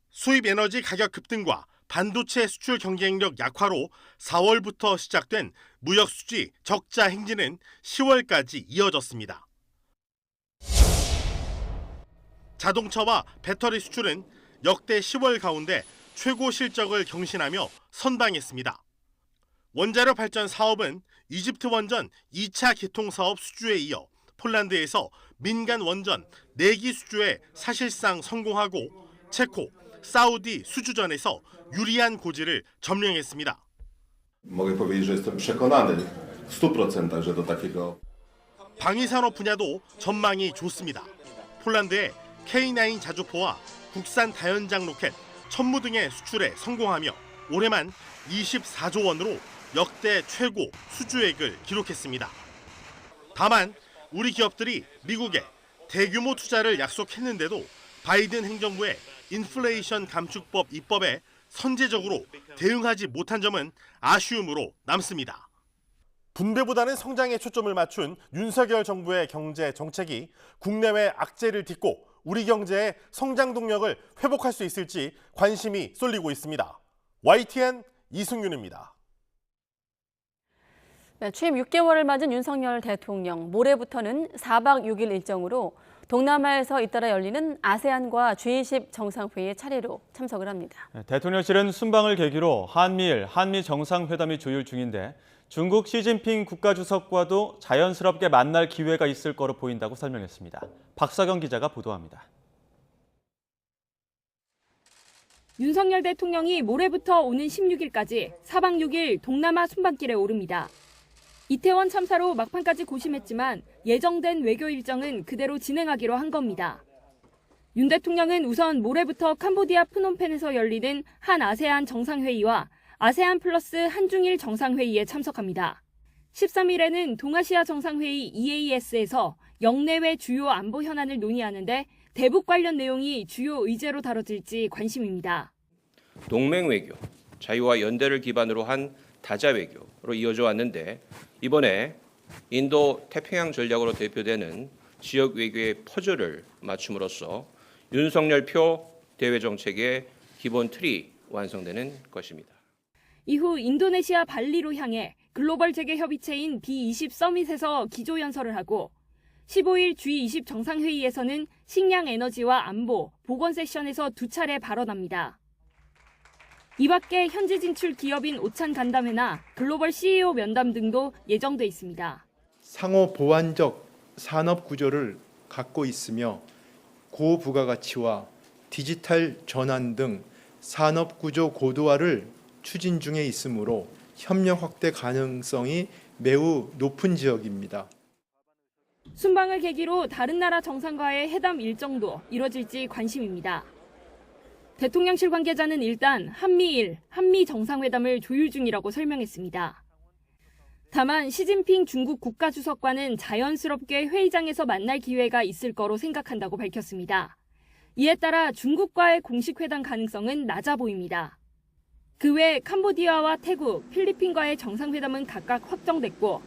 수입 에너지 가격 급등과 반도체 수출 경쟁력 약화로 4월부터 시작된 무역 수지 적자 행진은 10월까지 이어졌습니다. 자동차와 배터리 수출은 역대 10월 가운데 최고 실적을 경신하며 선방했습니다. 원자력 발전 사업은 이집트 원전 2차 개통 사업 수주에 이어 폴란드에서 민간 원전 4기 수주에 사실상 성공하고 체코, 사우디 수주전에서 유리한 고지를 점령했습니다. 방위산업 분야도 전망이 좋습니다. 폴란드의 K9 자주포와 국산 다연장 로켓, 천무 등의 수출에 성공하며 올해만 24조 원으로 역대 최고 수주액을 기록했습니다. 다만 우리 기업들이 미국에 대규모 투자를 약속했는데도 바이든 행정부의 인플레이션 감축법 입법에 선제적으로 대응하지 못한 점은 아쉬움으로 남습니다. 분배보다는 성장에 초점을 맞춘 윤석열 정부의 경제 정책이 국내외 악재를 딛고 우리 경제의 성장 동력을 회복할 수 있을지 관심이 쏠리고 있습니다. YTN 이승윤입니다. 네, 취임 6개월을 맞은 윤석열 대통령, 모레부터는 4박 6일 일정으로 동남아에서 잇따라 열리는 아세안과 G20 정상회의에 차례로 참석을 합니다. 대통령실은 순방을 계기로 한미 정상회담이 조율 중인데 중국 시진핑 국가주석과도 자연스럽게 만날 기회가 있을 거로 보인다고 설명했습니다. 박사경 기자가 보도합니다. 윤석열 대통령이 모레부터 오는 16일까지 4박 6일 동남아 순방길에 오릅니다. 이태원 참사로 막판까지 고심했지만 예정된 외교 일정은 그대로 진행하기로 한 겁니다. 윤 대통령은 우선 모레부터 캄보디아 프놈펜에서 열리는 한 아세안 정상회의와 아세안 플러스 한중일 정상회의에 참석합니다. 13일에는 동아시아 정상회의 EAS에서 영내외 주요 안보 현안을 논의하는데 대북 관련 내용이 주요 의제로 다뤄질지 관심입니다. 동맹 외교, 자유와 연대를 기반으로 한 다자 외교로 이어져 왔는데 이번에 인도 태평양 전략으로 대표되는 지역 외교의 퍼즐을 맞춤으로써 윤석열표 대외 정책의 기본 틀이 완성되는 것입니다. 이후 인도네시아 발리로 향해 글로벌 재계 협의체인 B20 서밋에서 기조연설을 하고 15일 G20 정상회의에서는 식량 에너지와 안보, 보건 세션에서 2차례 발언합니다. 이 밖에 현지 진출 기업인 오찬 간담회나 글로벌 CEO 면담 등도 예정돼 있습니다. 상호 보완적 산업 구조를 갖고 있으며 고부가가치와 디지털 전환 등 산업 구조 고도화를 추진 중에 있으므로 협력 확대 가능성이 매우 높은 지역입니다. 순방을 계기로 다른 나라 정상과의 회담 일정도 이뤄질지 관심입니다. 대통령실 관계자는 일단 한미 정상회담을 조율 중이라고 설명했습니다. 다만 시진핑 중국 국가주석과는 자연스럽게 회의장에서 만날 기회가 있을 거로 생각한다고 밝혔습니다. 이에 따라 중국과의 공식 회담 가능성은 낮아 보입니다. 그 외 캄보디아와 태국, 필리핀과의 정상회담은 각각 확정됐고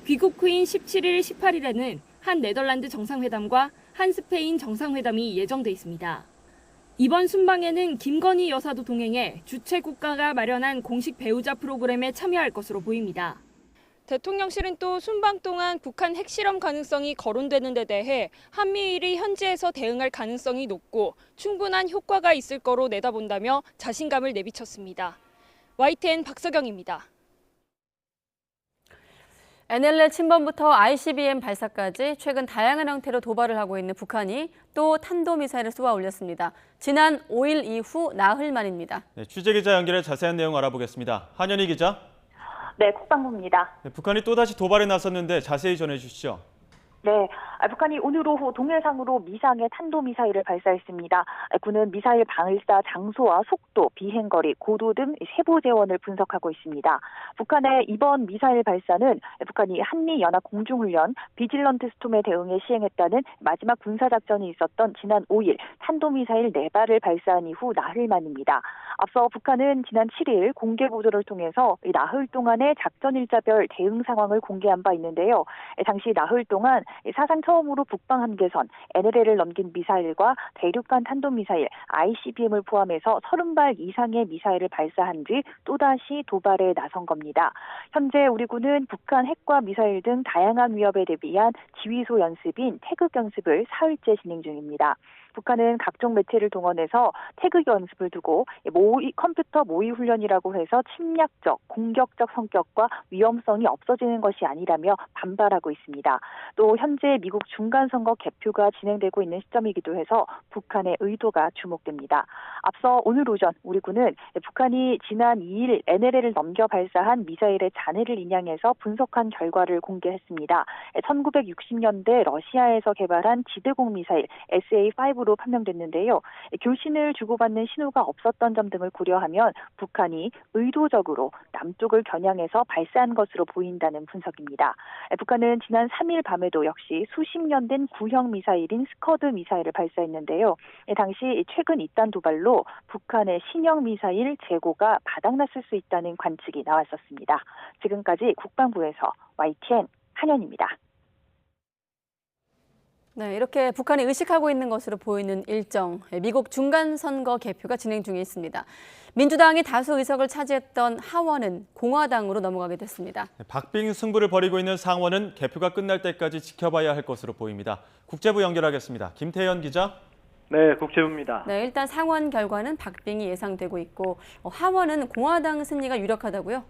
귀국 후인 17일, 18일에는 한 네덜란드 정상회담과 한 스페인 정상회담이 예정돼 있습니다. 이번 순방에는 김건희 여사도 동행해 주최 국가가 마련한 공식 배우자 프로그램에 참여할 것으로 보입니다. 대통령실은 또 순방 동안 북한 핵실험 가능성이 거론되는 데 대해 한미일이 현지에서 대응할 가능성이 높고 충분한 효과가 있을 거로 내다본다며 자신감을 내비쳤습니다. YTN 박서경입니다. NLL 침범부터 ICBM 발사까지 최근 다양한 형태로 도발을 하고 있는 북한이 또 탄도미사일을 쏘아 올렸습니다. 지난 5일 이후 나흘 만입니다. 네, 취재기자 연결해 자세한 내용 알아보겠습니다. 한현희 기자. 네, 국방부입니다. 네, 북한이 또다시 도발에 나섰는데 자세히 전해주시죠. 네, 북한이 오늘 오후 동해상으로 미상의 탄도미사일을 발사했습니다. 군은 미사일 발사 장소와 속도, 비행거리, 고도 등 세부 재원을 분석하고 있습니다. 북한의 이번 미사일 발사는 북한이 한미연합공중훈련 비질런트 스톰에 대응해 시행했다는 마지막 군사작전이 있었던 지난 5일 탄도미사일 4발을 발사한 이후 나흘 만입니다. 앞서 북한은 지난 7일 공개보도를 통해서 나흘 동안의 작전일자별 대응 상황을 공개한 바 있는데요. 당시 나흘 동안 사상 처음으로 북방 한계선 NLL을 넘긴 미사일과 대륙간 탄도미사일 ICBM을 포함해서 30발 이상의 미사일을 발사한 뒤 또다시 도발에 나선 겁니다. 현재 우리 군은 북한 핵과 미사일 등 다양한 위협에 대비한 지휘소 연습인 태극 연습을 사흘째 진행 중입니다. 북한은 각종 매체를 동원해서 태극 연습을 두고 컴퓨터 모의 훈련이라고 해서 침략적, 공격적 성격과 위험성이 없어지는 것이 아니라며 반발하고 있습니다. 또 현재 미국 중간선거 개표가 진행되고 있는 시점이기도 해서 북한의 의도가 주목됩니다. 앞서 오늘 오전 우리 군은 북한이 지난 2일 NLL을 넘겨 발사한 미사일의 잔해를 인양해서 분석한 결과를 공개했습니다. 1960년대 러시아에서 개발한 지대공 미사일 SA-5로 판명됐는데요. 교신을 주고받는 신호가 없었던 점 등을 고려하면 북한이 의도적으로 남쪽을 겨냥해서 발사한 것으로 보인다는 분석입니다. 북한은 지난 3일 밤에도 역시 수십 년 된 구형 미사일인 스커드 미사일을 발사했는데요. 당시 최근 잇단 도발로 북한의 신형 미사일 재고가 바닥났을 수 있다는 관측이 나왔었습니다. 지금까지 국방부에서 YTN 한현입니다. 네, 이렇게 북한이 의식하고 있는 것으로 보이는 일정, 미국 중간선거 개표가 진행 중에 있습니다. 민주당이 다수 의석을 차지했던 하원은 공화당으로 넘어가게 됐습니다. 박빙 승부를 벌이고 있는 상원은 개표가 끝날 때까지 지켜봐야 할 것으로 보입니다. 국제부 연결하겠습니다. 김태현 기자. 네, 국제부입니다. 네, 일단 상원 결과는 박빙이 예상되고 있고 하원은 공화당 승리가 유력하다고요?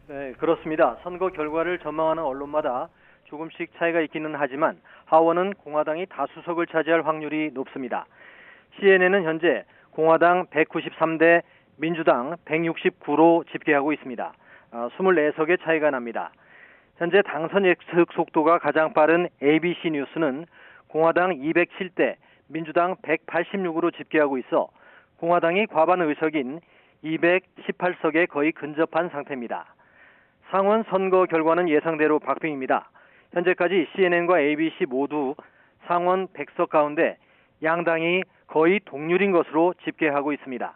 네, 그렇습니다. 선거 결과를 전망하는 언론마다 조금씩 차이가 있기는 하지만 하원은 공화당이 다수석을 차지할 확률이 높습니다. CNN은 현재 공화당 193대 민주당 169로 집계하고 있습니다. 24석의 차이가 납니다. 현재 당선 예측 속도가 가장 빠른 ABC 뉴스는 공화당 207대 민주당 186으로 집계하고 있어 공화당이 과반 의석인 218석에 거의 근접한 상태입니다. 상원 선거 결과는 예상대로 박빙입니다. 현재까지 CNN과 ABC 모두 상원 100석 가운데 양당이 거의 동률인 것으로 집계하고 있습니다.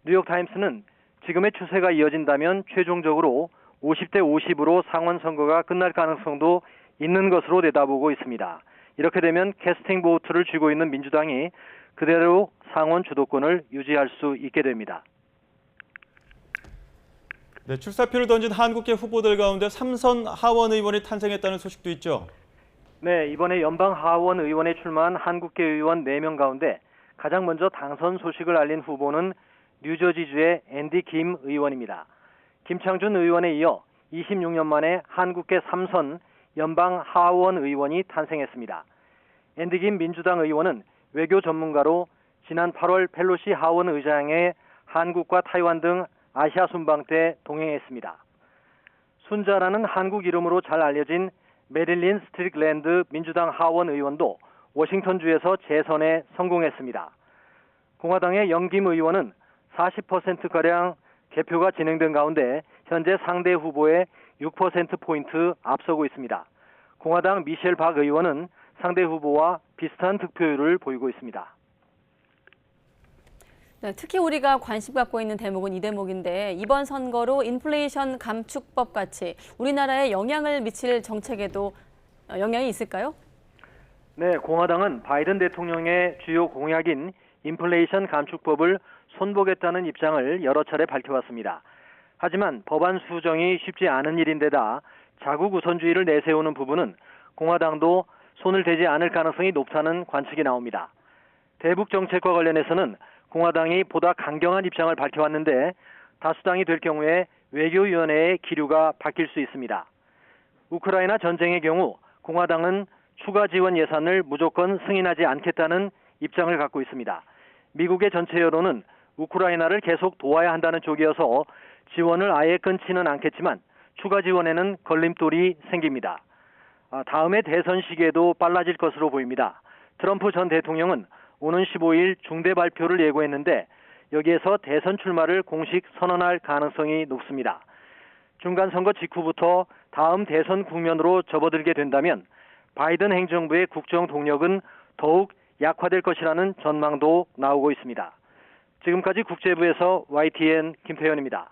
뉴욕타임스는 지금의 추세가 이어진다면 최종적으로 50대 50으로 상원 선거가 끝날 가능성도 있는 것으로 내다보고 있습니다. 이렇게 되면 캐스팅 보트를 쥐고 있는 민주당이 그대로 상원 주도권을 유지할 수 있게 됩니다. 네, 출사표를 던진 한국계 후보들 가운데 3선 하원 의원이 탄생했다는 소식도 있죠. 네, 이번에 연방 하원 의원에 출마한 한국계 의원 4명 가운데 가장 먼저 당선 소식을 알린 후보는 뉴저지주의 앤디 김 의원입니다. 김창준 의원에 이어 26년 만에 한국계 3선 연방 하원 의원이 탄생했습니다. 앤디 김 민주당 의원은 외교 전문가로 지난 8월 펠로시 하원 의장의 한국과 타이완 등 아시아 순방 때 동행했습니다. 순자라는 한국 이름으로 잘 알려진 메릴린 스트릭랜드 민주당 하원 의원도 워싱턴주에서 재선에 성공했습니다. 공화당의 영김 의원은 40%가량 개표가 진행된 가운데 현재 상대 후보의 6%포인트 앞서고 있습니다. 공화당 미셸 박 의원은 상대 후보와 비슷한 득표율을 보이고 있습니다. 네, 특히 우리가 관심 갖고 있는 대목은 이 대목인데 이번 선거로 인플레이션 감축법 같이 우리나라에 영향을 미칠 정책에도 영향이 있을까요? 네, 공화당은 바이든 대통령의 주요 공약인 인플레이션 감축법을 손보겠다는 입장을 여러 차례 밝혀왔습니다. 하지만 법안 수정이 쉽지 않은 일인데다 자국 우선주의를 내세우는 부분은 공화당도 손을 대지 않을 가능성이 높다는 관측이 나옵니다. 대북 정책과 관련해서는 공화당이 보다 강경한 입장을 밝혀왔는데 다수당이 될 경우에 외교위원회의 기류가 바뀔 수 있습니다. 우크라이나 전쟁의 경우 공화당은 추가 지원 예산을 무조건 승인하지 않겠다는 입장을 갖고 있습니다. 미국의 전체 여론은 우크라이나를 계속 도와야 한다는 쪽이어서 지원을 아예 끊지는 않겠지만 추가 지원에는 걸림돌이 생깁니다. 다음에 대선 시기에도 빨라질 것으로 보입니다. 트럼프 전 대통령은 오는 15일 중대 발표를 예고했는데 여기에서 대선 출마를 공식 선언할 가능성이 높습니다. 중간선거 직후부터 다음 대선 국면으로 접어들게 된다면 바이든 행정부의 국정 동력은 더욱 약화될 것이라는 전망도 나오고 있습니다. 지금까지 국제부에서 YTN 김태현입니다.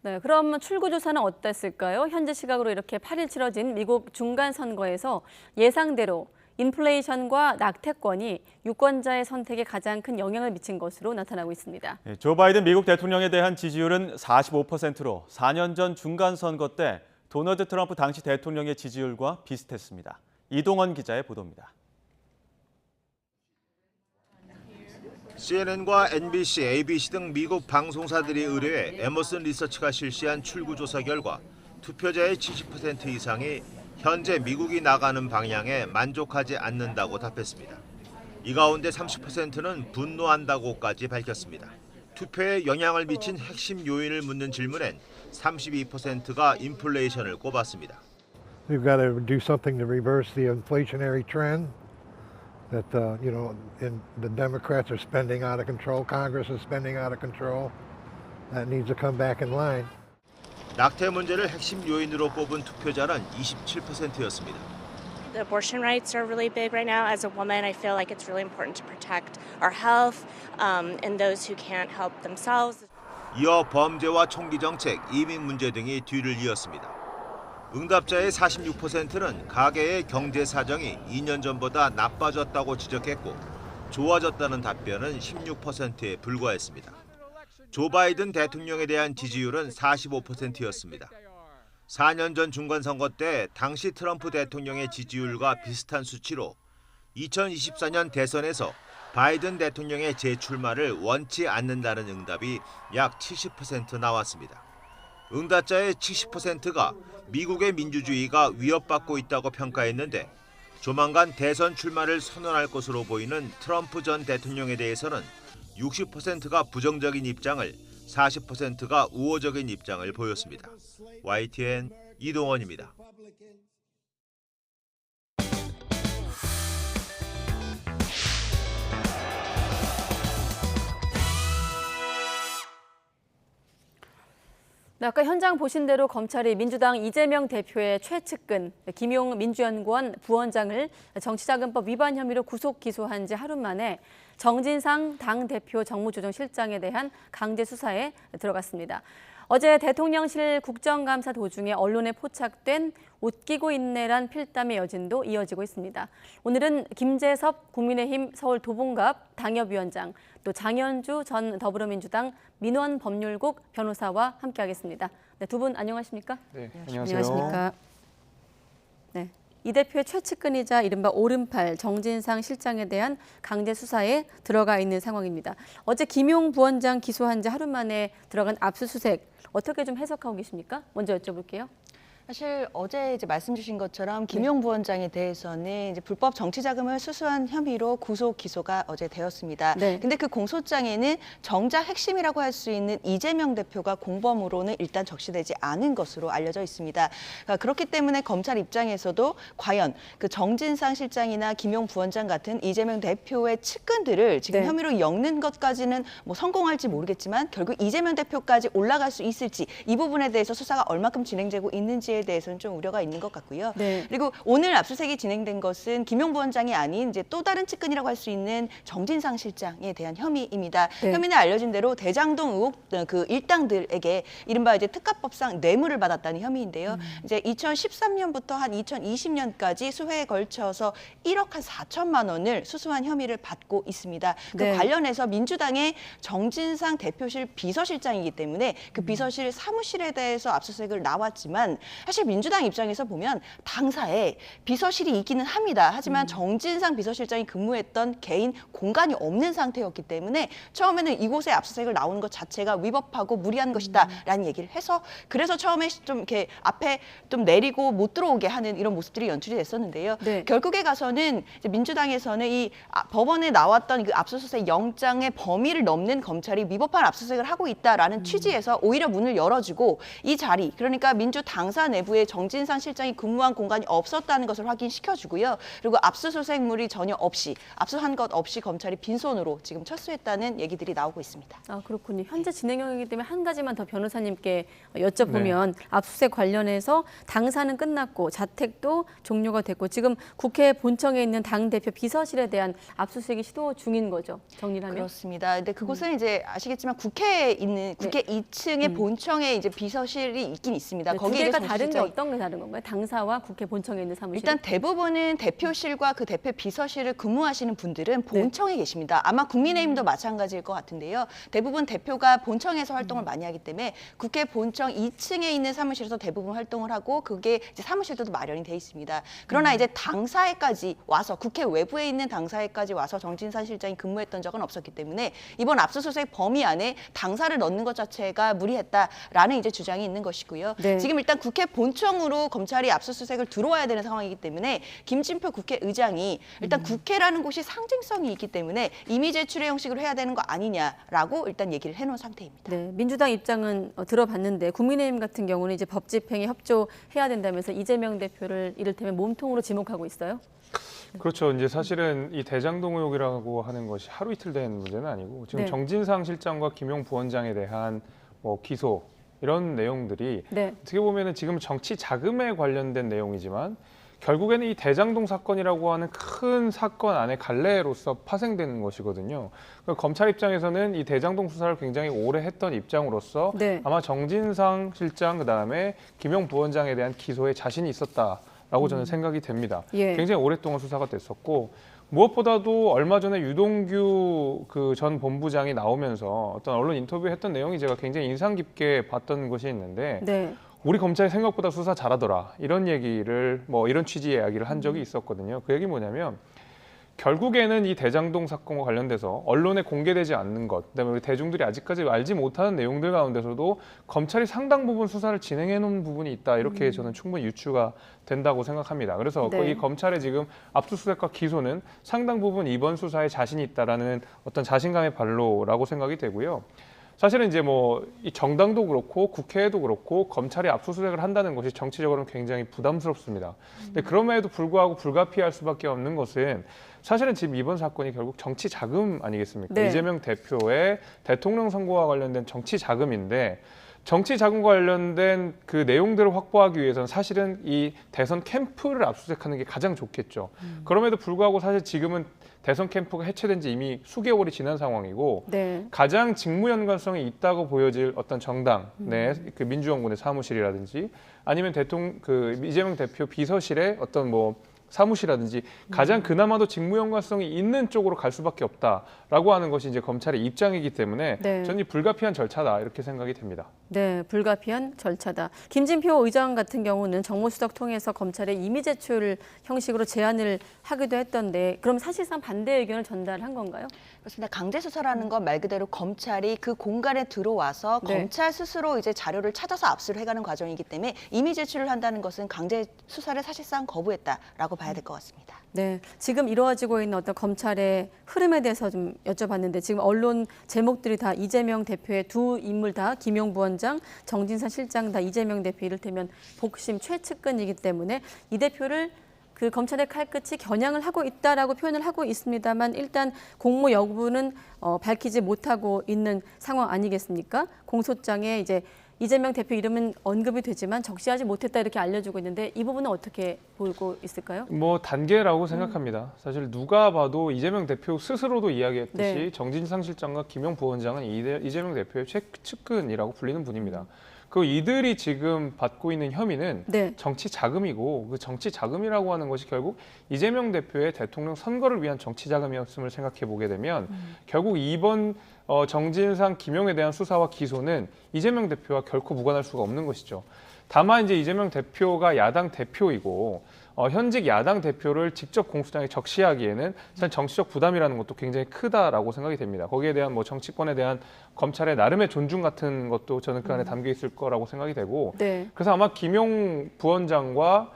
네, 그럼 출구조사는 어땠을까요? 현재 시각으로 이렇게 8일 치러진 미국 중간선거에서 예상대로 인플레이션과 낙태권이 유권자의 선택에 가장 큰 영향을 미친 것으로 나타나고 있습니다. 조 바이든 미국 대통령에 대한 지지율은 45%로 4년 전 중간선거 때 도널드 트럼프 당시 대통령의 지지율과 비슷했습니다. 이동원 기자의 보도입니다. CNN과 NBC, ABC 등 미국 방송사들이 의뢰해 에머슨 리서치가 실시한 출구조사 결과 투표자의 70% 이상이 현재 미국이 나가는 방향에 만족하지 않는다고 답했습니다. 이 가운데 30%는 분노한다고까지 밝혔습니다. 투표에 영향을 미친 핵심 요인을 묻는 질문엔 32%가 인플레이션을 꼽았습니다. We've got to do something to reverse the inflationary trend. That and the Democrats are spending out of control. Congress is spending out of control. That needs to come back in line. 낙태 문제를 핵심 요인으로 꼽은 투표자는 27%였습니다. The abortion rights are really big right now. As a woman, I feel like it's really important to protect our health and those who can't help themselves. 이어 범죄와 총기 정책, 이민 문제 등이 뒤를 이었습니다. 응답자의 46%는 가계의 경제 사정이 2년 전보다 나빠졌다고 지적했고 좋아졌다는 답변은 16%에 불과했습니다. 조 바이든 대통령에 대한 지지율은 45%였습니다. 4년 전 중간선거 때 당시 트럼프 대통령의 지지율과 비슷한 수치로 2024년 대선에서 바이든 대통령의 재출마를 원치 않는다는 응답이 약 70% 나왔습니다. 응답자의 70%가 미국의 민주주의가 위협받고 있다고 평가했는데 조만간 대선 출마를 선언할 것으로 보이는 트럼프 전 대통령에 대해서는 60%가 부정적인 입장을, 40%가 우호적인 입장을 보였습니다. YTN 이동원입니다. 네, 아까 현장 보신 대로 검찰이 민주당 이재명 대표의 최측근 김용 민주연구원 부원장을 정치자금법 위반 혐의로 구속 기소한 지 하루 만에 정진상 당대표 정무조정실장에 대한 강제 수사에 들어갔습니다. 어제 대통령실 국정감사 도중에 언론에 포착된 웃기고 있네란 필담의 여진도 이어지고 있습니다. 오늘은 김재섭 국민의힘 서울 도봉갑 당협위원장, 또 장현주 전 더불어민주당 민원법률국 변호사와 함께하겠습니다. 네, 두 분 안녕하십니까? 네, 안녕하세요. 안녕하십니까? 네, 이 대표의 최측근이자 이른바 오른팔 정진상 실장에 대한 강제 수사에 들어가 있는 상황입니다. 어제 김용 부원장 기소한 지 하루 만에 들어간 압수수색 어떻게 좀 해석하고 계십니까? 먼저 여쭤볼게요. 사실 어제 이제 말씀 주신 것처럼 김용 부원장에 대해서는 이제 불법 정치 자금을 수수한 혐의로 구속 기소가 어제 되었습니다. 네. 근데 그 공소장에는 정작 핵심이라고 할 수 있는 이재명 대표가 공범으로는 일단 적시되지 않은 것으로 알려져 있습니다. 그러니까 그렇기 때문에 검찰 입장에서도 과연 그 정진상 실장이나 김용 부원장 같은 이재명 대표의 측근들을 지금 네. 혐의로 엮는 것까지는 뭐 성공할지 모르겠지만 결국 이재명 대표까지 올라갈 수 있을지 이 부분에 대해서 수사가 얼마큼 진행되고 있는지에 대해서는 좀 우려가 있는 것 같고요. 네. 그리고 오늘 압수수색이 진행된 것은 김용 부원장이 아닌 이제 또 다른 측근이라고 할 수 있는 정진상 실장에 대한 혐의입니다. 네. 혐의는 알려진 대로 대장동 의혹 그 일당들에게 이른바 이제 특가법상 뇌물을 받았다는 혐의인데요. 이제 2013년부터 한 2020년까지 수회에 걸쳐서 1억 한 4천만 원을 수수한 혐의를 받고 있습니다. 그 네. 관련해서 민주당의 정진상 대표실 비서실장이기 때문에 그 비서실 사무실에 대해서 압수수색을 나왔지만 사실 민주당 입장에서 보면 당사에 비서실이 있기는 합니다. 하지만 정진상 비서실장이 근무했던 개인 공간이 없는 상태였기 때문에 처음에는 이곳에 압수수색을 나오는 것 자체가 위법하고 무리한 것이다라는 얘기를 해서 그래서 처음에 좀 이렇게 앞에 좀 내리고 못 들어오게 하는 이런 모습들이 연출이 됐었는데요. 네. 결국에 가서는 이제 민주당에서는 이 법원에 나왔던 그 압수수색 영장의 범위를 넘는 검찰이 위법한 압수수색을 하고 있다라는 취지에서 오히려 문을 열어주고 이 자리, 그러니까 민주 당사 내부에 정진상 실장이 근무한 공간이 없었다는 것을 확인시켜주고요. 그리고 압수수색물이 전혀 없이, 압수한 것 없이 검찰이 빈손으로 지금 철수했다는 얘기들이 나오고 있습니다. 아, 그렇군요. 현재 진행형이기 때문에 한 가지만 더 변호사님께 여쭤보면 압수수색 관련해서 당사는 끝났고 자택도 종료가 됐고 지금 국회 본청에 있는 당대표 비서실에 대한 압수수색이 시도 중인 거죠. 정리를 하면. 그렇습니다. 근데 그곳은 이제 아시겠지만 국회에 있는 국회 2층의 본청에 이제 비서실이 있긴 있습니다. 네, 거기에 두 개가 이제 다른 게 정실장이- 어떤 게 다른 건가요? 당사와 국회 본청에 있는 사무실? 일단 대부분은 대표실과 그 대표 비서실을 근무하시는 분들은 본청에 계십니다. 아마 국민의힘도 마찬가지일 것 같은데요. 대부분 대표가 본청에서 활동을 많이 하기 때문에 국회 본청 2층에 있는 사무실에서 대부분 활동을 하고 그게 이제 사무실들도 마련이 돼 있습니다. 그러나 이제 당사에까지 와서 국회 외부에 있는 당사에까지 와서 정진상 실장이 근무했던 적은 없었기 때문에 이번 압수수색 범위 안에 당사를 넣는 것 자체가 무리했다라는 이제 주장이 있는 것이고요. 네. 지금 일단 국회 본청으로 검찰이 압수수색을 들어와야 되는 상황이기 때문에 김진표 국회의장이 일단 국회라는 곳이 상징성이 있기 때문에 이미 제출의 형식으로 해야 되는 거 아니냐라고 일단 얘기를 해놓은 상태입니다. 네, 민주당 입장은 들어봤는데 국민의힘 같은 경우는 이제 법 집행에 협조해야 된다면서 이재명 대표를 이를테면 몸통으로 지목하고 있어요. 그렇죠. 이제 사실은 이 대장동 의혹이라고 하는 것이 하루 이틀 된 문제는 아니고 지금 네. 정진상 실장과 김용 부원장에 대한 뭐 기소 이런 내용들이 네. 어떻게 보면은 지금 정치 자금에 관련된 내용이지만 결국에는 이 대장동 사건이라고 하는 큰 사건 안에 갈래로서 파생되는 것이거든요. 그러니까 검찰 입장에서는 이 대장동 수사를 굉장히 오래 했던 입장으로서 네. 아마 정진상 실장 그다음에 김용 부원장에 대한 기소에 자신이 있었다라고 저는 생각이 됩니다. 예. 굉장히 오랫동안 수사가 됐었고 무엇보다도 얼마 전에 유동규 그 전 본부장이 나오면서 어떤 언론 인터뷰했던 내용이 제가 굉장히 인상 깊게 봤던 것이 있는데 네. 우리 검찰이 생각보다 수사 잘하더라 이런 얘기를 뭐 이런 취지의 이야기를 한 적이 있었거든요. 그 얘기 뭐냐면 결국에는 이 대장동 사건과 관련돼서 언론에 공개되지 않는 것, 그다음에 우리 대중들이 아직까지 알지 못하는 내용들 가운데서도 검찰이 상당 부분 수사를 진행해 놓은 부분이 있다 이렇게 저는 충분히 유추가 된다고 생각합니다. 그래서 네. 이 검찰의 지금 압수수색과 기소는 상당 부분 이번 수사에 자신이 있다라는 어떤 자신감의 발로라고 생각이 되고요. 사실은 이제 뭐 이 정당도 그렇고 국회에도 그렇고 검찰이 압수수색을 한다는 것이 정치적으로는 굉장히 부담스럽습니다. 근데 그럼에도 불구하고 불가피할 수밖에 없는 것은 사실은 지금 이번 사건이 결국 정치 자금 아니겠습니까? 네. 이재명 대표의 대통령 선거와 관련된 정치 자금인데 정치 자금과 관련된 그 내용들을 확보하기 위해서는 사실은 이 대선 캠프를 압수수색하는 게 가장 좋겠죠. 그럼에도 불구하고 사실 지금은 대선 캠프가 해체된 지 이미 수개월이 지난 상황이고 네. 가장 직무 연관성이 있다고 보여질 어떤 정당 내 그 민주연구원의 사무실이라든지 아니면 이재명 대표 비서실의 어떤 뭐 사무실이라든지 가장 그나마도 직무 연관성이 있는 쪽으로 갈 수밖에 없다라고 하는 것이 이제 검찰의 입장이기 때문에 네. 저는 이 불가피한 절차다 이렇게 생각이 됩니다. 네, 불가피한 절차다. 김진표 의장 같은 경우는 정무수석 통해서 검찰에 이미 제출 형식으로 제안을 하기도 했던데 그럼 사실상 반대 의견을 전달한 건가요? 그렇습니다. 강제 수사라는 건 말 그대로 검찰이 그 공간에 들어와서 네. 검찰 스스로 이제 자료를 찾아서 압수를 해가는 과정이기 때문에 이미 제출을 한다는 것은 강제 수사를 사실상 거부했다라고 봐야 될 것 같습니다. 네, 지금 이루어지고 있는 어떤 검찰의 흐름에 대해서 좀 여쭤봤는데 지금 언론 제목들이 다 이재명 대표의 두 인물 다 김용 부원장, 정진상 실장 다 이재명 대표 이를테면 복심 최측근이기 때문에 이 대표를 그 검찰의 칼끝이 겨냥을 하고 있다라고 표현을 하고 있습니다만 일단 공모 여부는 밝히지 못하고 있는 상황 아니겠습니까? 공소장에 이제 이재명 대표 이름은 언급이 되지만 적시하지 못했다 이렇게 알려주고 있는데 이 부분은 어떻게 보고 있을까요? 뭐 단계라고 생각합니다. 사실 누가 봐도 이재명 대표 스스로도 이야기했듯이 네. 정진상 실장과 김용 부원장은 이재명 대표의 최측근이라고 불리는 분입니다. 그 이들이 지금 받고 있는 혐의는 네. 정치 자금이고 그 정치 자금이라고 하는 것이 결국 이재명 대표의 대통령 선거를 위한 정치 자금이었음을 생각해 보게 되면 결국 이번 정진상, 김용에 대한 수사와 기소는 이재명 대표와 결코 무관할 수가 없는 것이죠. 다만 이제 이재명 대표가 야당 대표이고 현직 야당 대표를 직접 공수장에 적시하기에는 사실 정치적 부담이라는 것도 굉장히 크다라고 생각이 됩니다. 거기에 대한 뭐 정치권에 대한 검찰의 나름의 존중 같은 것도 저는 그 안에 담겨 있을 거라고 생각이 되고 네. 그래서 아마 김용 부원장과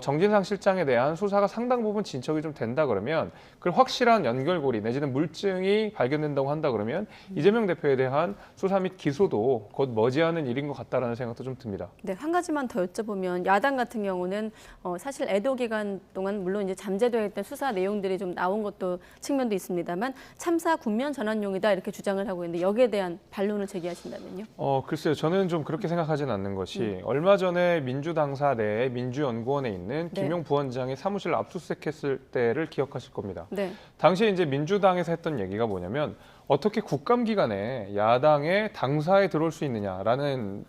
정진상 실장에 대한 수사가 상당 부분 진척이 좀 된다 그러면 그걸 확실한 연결고리 내지는 물증이 발견된다고 한다 그러면 이재명 대표에 대한 수사 및 기소도 곧 머지않은 일인 것 같다라는 생각도 좀 듭니다. 네, 한 가지만 더 여쭤보면 야당 같은 경우는 사실 애도 기간 동안 물론 이제 잠재되어 있던 수사 내용들이 좀 나온 것도 측면도 있습니다만 참사 국면 전환용이다 이렇게 주장을 하고 있는데 여기에 대한 반론을 제기하신다면요? 글쎄요. 저는 좀 그렇게 생각하지는 않는 것이 얼마 전에 민주당사 내에 민주연구원에 있는 네. 김용 부원장의 사무실 압수수색했을 때를 기억하실 겁니다. 네. 당시에 이제 민주당에서 했던 얘기가 뭐냐면 어떻게 국감기간에 야당의 당사에 들어올 수 있느냐라는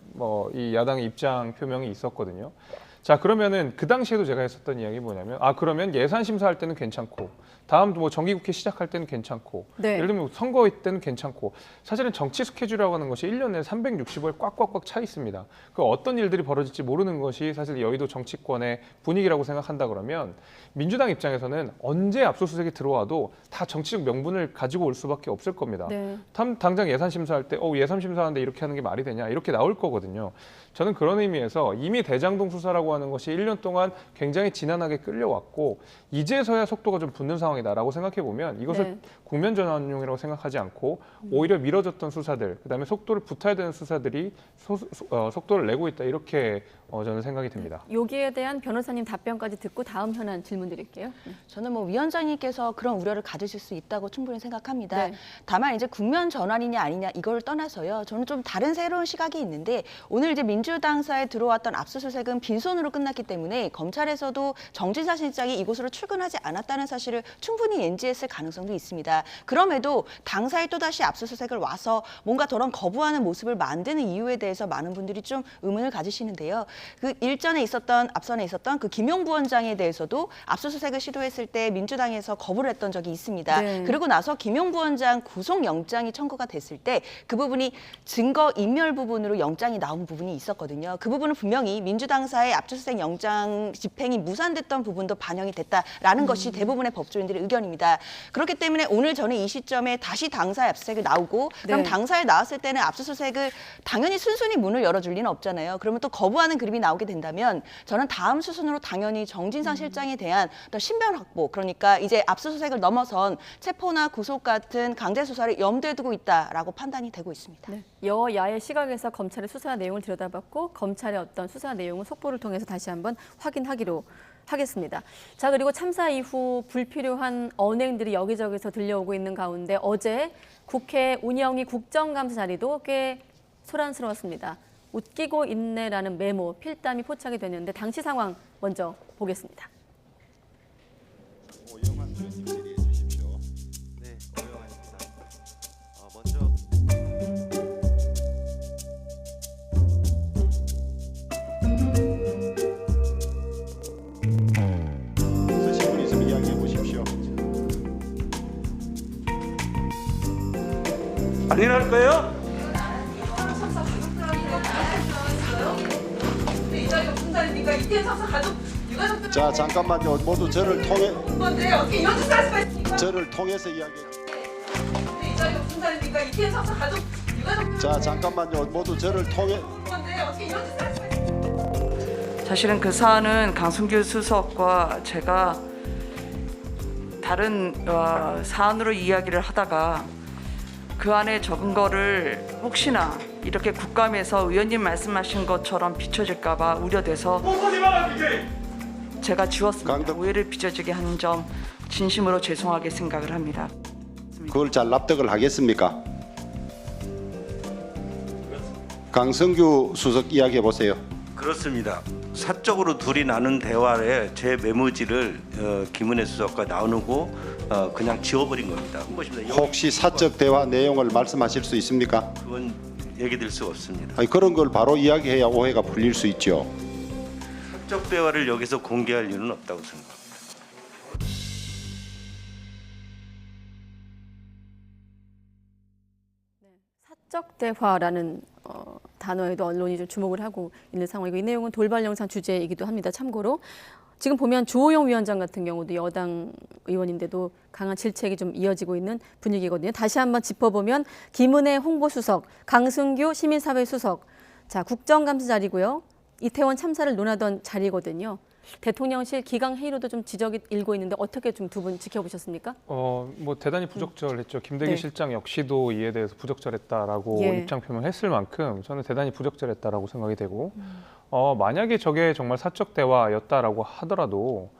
이 야당의 입장 표명이 있었거든요. 자, 그러면은 그 당시에도 제가 했었던 이야기 뭐냐면 그러면 예산 심사할 때는 괜찮고 다음 뭐 정기국회 시작할 때는 괜찮고 네. 예를 들면 선거 때는 괜찮고 사실은 정치 스케줄이라고 하는 것이 1년 내에 365일 꽉꽉꽉 차 있습니다. 그 어떤 일들이 벌어질지 모르는 것이 사실 여의도 정치권의 분위기라고 생각한다 그러면 민주당 입장에서는 언제 압수수색이 들어와도 다 정치적 명분을 가지고 올 수밖에 없을 겁니다. 네. 당장 예산 심사할 때 예산 심사하는데 이렇게 하는 게 말이 되냐 이렇게 나올 거거든요. 저는 그런 의미에서 이미 대장동 수사라고 하는 것이 1년 동안 굉장히 지난하게 끌려왔고 이제서야 속도가 좀 붙는 상황이다라고 생각해 보면 이것을 네. 국면 전환용이라고 생각하지 않고 오히려 미뤄졌던 수사들, 그다음에 속도를 붙어야 되는 수사들이 속도를 내고 있다 이렇게 저는 생각이 듭니다. 여기에 대한 변호사님 답변까지 듣고 다음 현안 질문 드릴게요. 저는 뭐 위원장님께서 그런 우려를 가지실 수 있다고 충분히 생각합니다. 네. 다만 이제 국면 전환이냐 아니냐 이걸 떠나서요. 저는 좀 다른 새로운 시각이 있는데 오늘 이제 민주당사에 들어왔던 압수수색은 빈손으로 끝났기 때문에 검찰에서도 정진상 실장이 이곳으로 출근하지 않았다는 사실을 충분히 인지했을 가능성도 있습니다. 그럼에도 당사에 또다시 압수수색을 와서 뭔가 저런 거부하는 모습을 만드는 이유에 대해서 많은 분들이 좀 의문을 가지시는데요. 그 일전에 앞선에 있었던 그 김용 부원장에 대해서도 압수수색을 시도했을 때 민주당에서 거부를 했던 적이 있습니다. 네. 그리고 나서 김용 부원장 구속영장이 청구가 됐을 때 그 부분이 증거인멸 부분으로 영장이 나온 부분이 있었거든요. 그 부분은 분명히 민주당사의 압수수색 영장 집행이 무산됐던 부분도 반영이 됐다라는 것이 대부분의 법조인들의 의견입니다. 그렇기 때문에 오늘 저는 이 시점에 다시 당사의 압수수색이 나오고 그럼 네. 당사에 나왔을 때는 압수수색을 당연히 순순히 문을 열어줄 리는 없잖아요. 그러면 또 거부하는 그림이 나오게 된다면 저는 다음 수순으로 당연히 정진상 실장에 대한 어떤 신변 확보, 그러니까 이제 압수수색을 넘어선 체포나 구속 같은 강제 수사를 염두에 두고 있다라고 판단이 되고 있습니다. 네. 여야의 시각에서 검찰의 수사 내용을 들여다봤고 검찰의 어떤 수사 내용은 속보를 통해서 다시 한번 확인하기로 하겠습니다. 자, 그리고 참사 이후 불필요한 언행들이 여기저기서 들려오고 있는 가운데 어제 국회 운영위 국정감사 자리도 꽤 소란스러웠습니다. 웃기고 있네라는 메모, 필담이 포착이 됐는데 당시 상황 먼저 보겠습니다. 오영환 의원님 질의해 주십시오. 네, 오영환입니다. 먼저 쓰신 분 있으면 이야기해 보십시오. 안 일할 거예요? 자, 잠깐만요. 모두 저를 통해서 이야기해. 자, 잠깐만요. 모두 저를 통해. 사실은 그 사안은 강승규 수석과 제가 다른 사안으로 이야기를 하다가 그 안에 적은 거를 혹시나 이렇게 국감에서 의원님 말씀하신 것처럼 비춰질까 봐 우려돼서 제가 지웠습니다. 오해를 빚어지게 하는 점 진심으로 죄송하게 생각을 합니다. 그걸 잘 납득을 하겠습니까? 강성규 수석 이야기해 보세요. 그렇습니다. 사적으로 둘이 나눈 대화에 제 메모지를 김은혜 수석과 나누고 그냥 지워버린 겁니다. 혹시 사적 대화 내용을 말씀하실 수 있습니까? 그건 얘기 들 수 없습니다. 아니, 그런 걸 바로 이야기해야 오해가 풀릴 수 있죠. 사적 대화를 여기서 공개할 이유는 없다고 생각합니다. 사적 대화라는 단어에도 언론이 좀 주목을 하고 있는 상황이고 이 내용은 돌발 영상 주제이기도 합니다. 참고로 지금 보면 주호영 위원장 같은 경우도 여당 의원인데도 강한 질책이 좀 이어지고 있는 분위기거든요. 다시 한번 짚어보면 김은혜 홍보수석, 강승규 시민사회수석, 자 국정감사 자리고요. 이태원 참사를 논하던 자리거든요. 대통령실 기강회의로도 좀 지적이 일고 있는데 어떻게 좀 두 분 지켜보셨습니까? 뭐 대단히 부적절했죠. 김대기 네. 실장 역시도 이에 대해서 부적절했다라고 예. 입장 표명했을 만큼 저는 대단히 부적절했다라고 생각이 되고 만약에 저게 정말 사적 대화였다라고 하더라도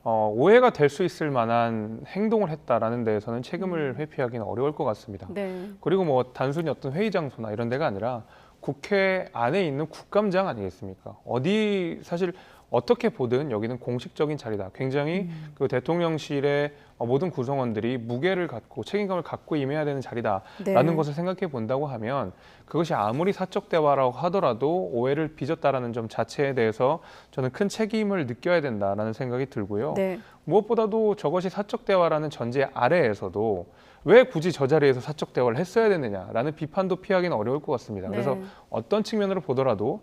오해가 될 수 있을 만한 행동을 했다라는 데에서는 책임을 회피하기는 어려울 것 같습니다. 네. 그리고 뭐 단순히 어떤 회의 장소나 이런 데가 아니라 국회 안에 있는 국감장 아니겠습니까? 사실 어떻게 보든 여기는 공식적인 자리다. 굉장히 그 대통령실의 모든 구성원들이 무게를 갖고 책임감을 갖고 임해야 되는 자리다라는 네. 것을 생각해 본다고 하면 그것이 아무리 사적 대화라고 하더라도 오해를 빚었다라는 점 자체에 대해서 저는 큰 책임을 느껴야 된다라는 생각이 들고요. 네. 무엇보다도 저것이 사적 대화라는 전제 아래에서도 왜 굳이 저 자리에서 사적 대화를 했어야 되느냐라는 비판도 피하기는 어려울 것 같습니다. 네. 그래서 어떤 측면으로 보더라도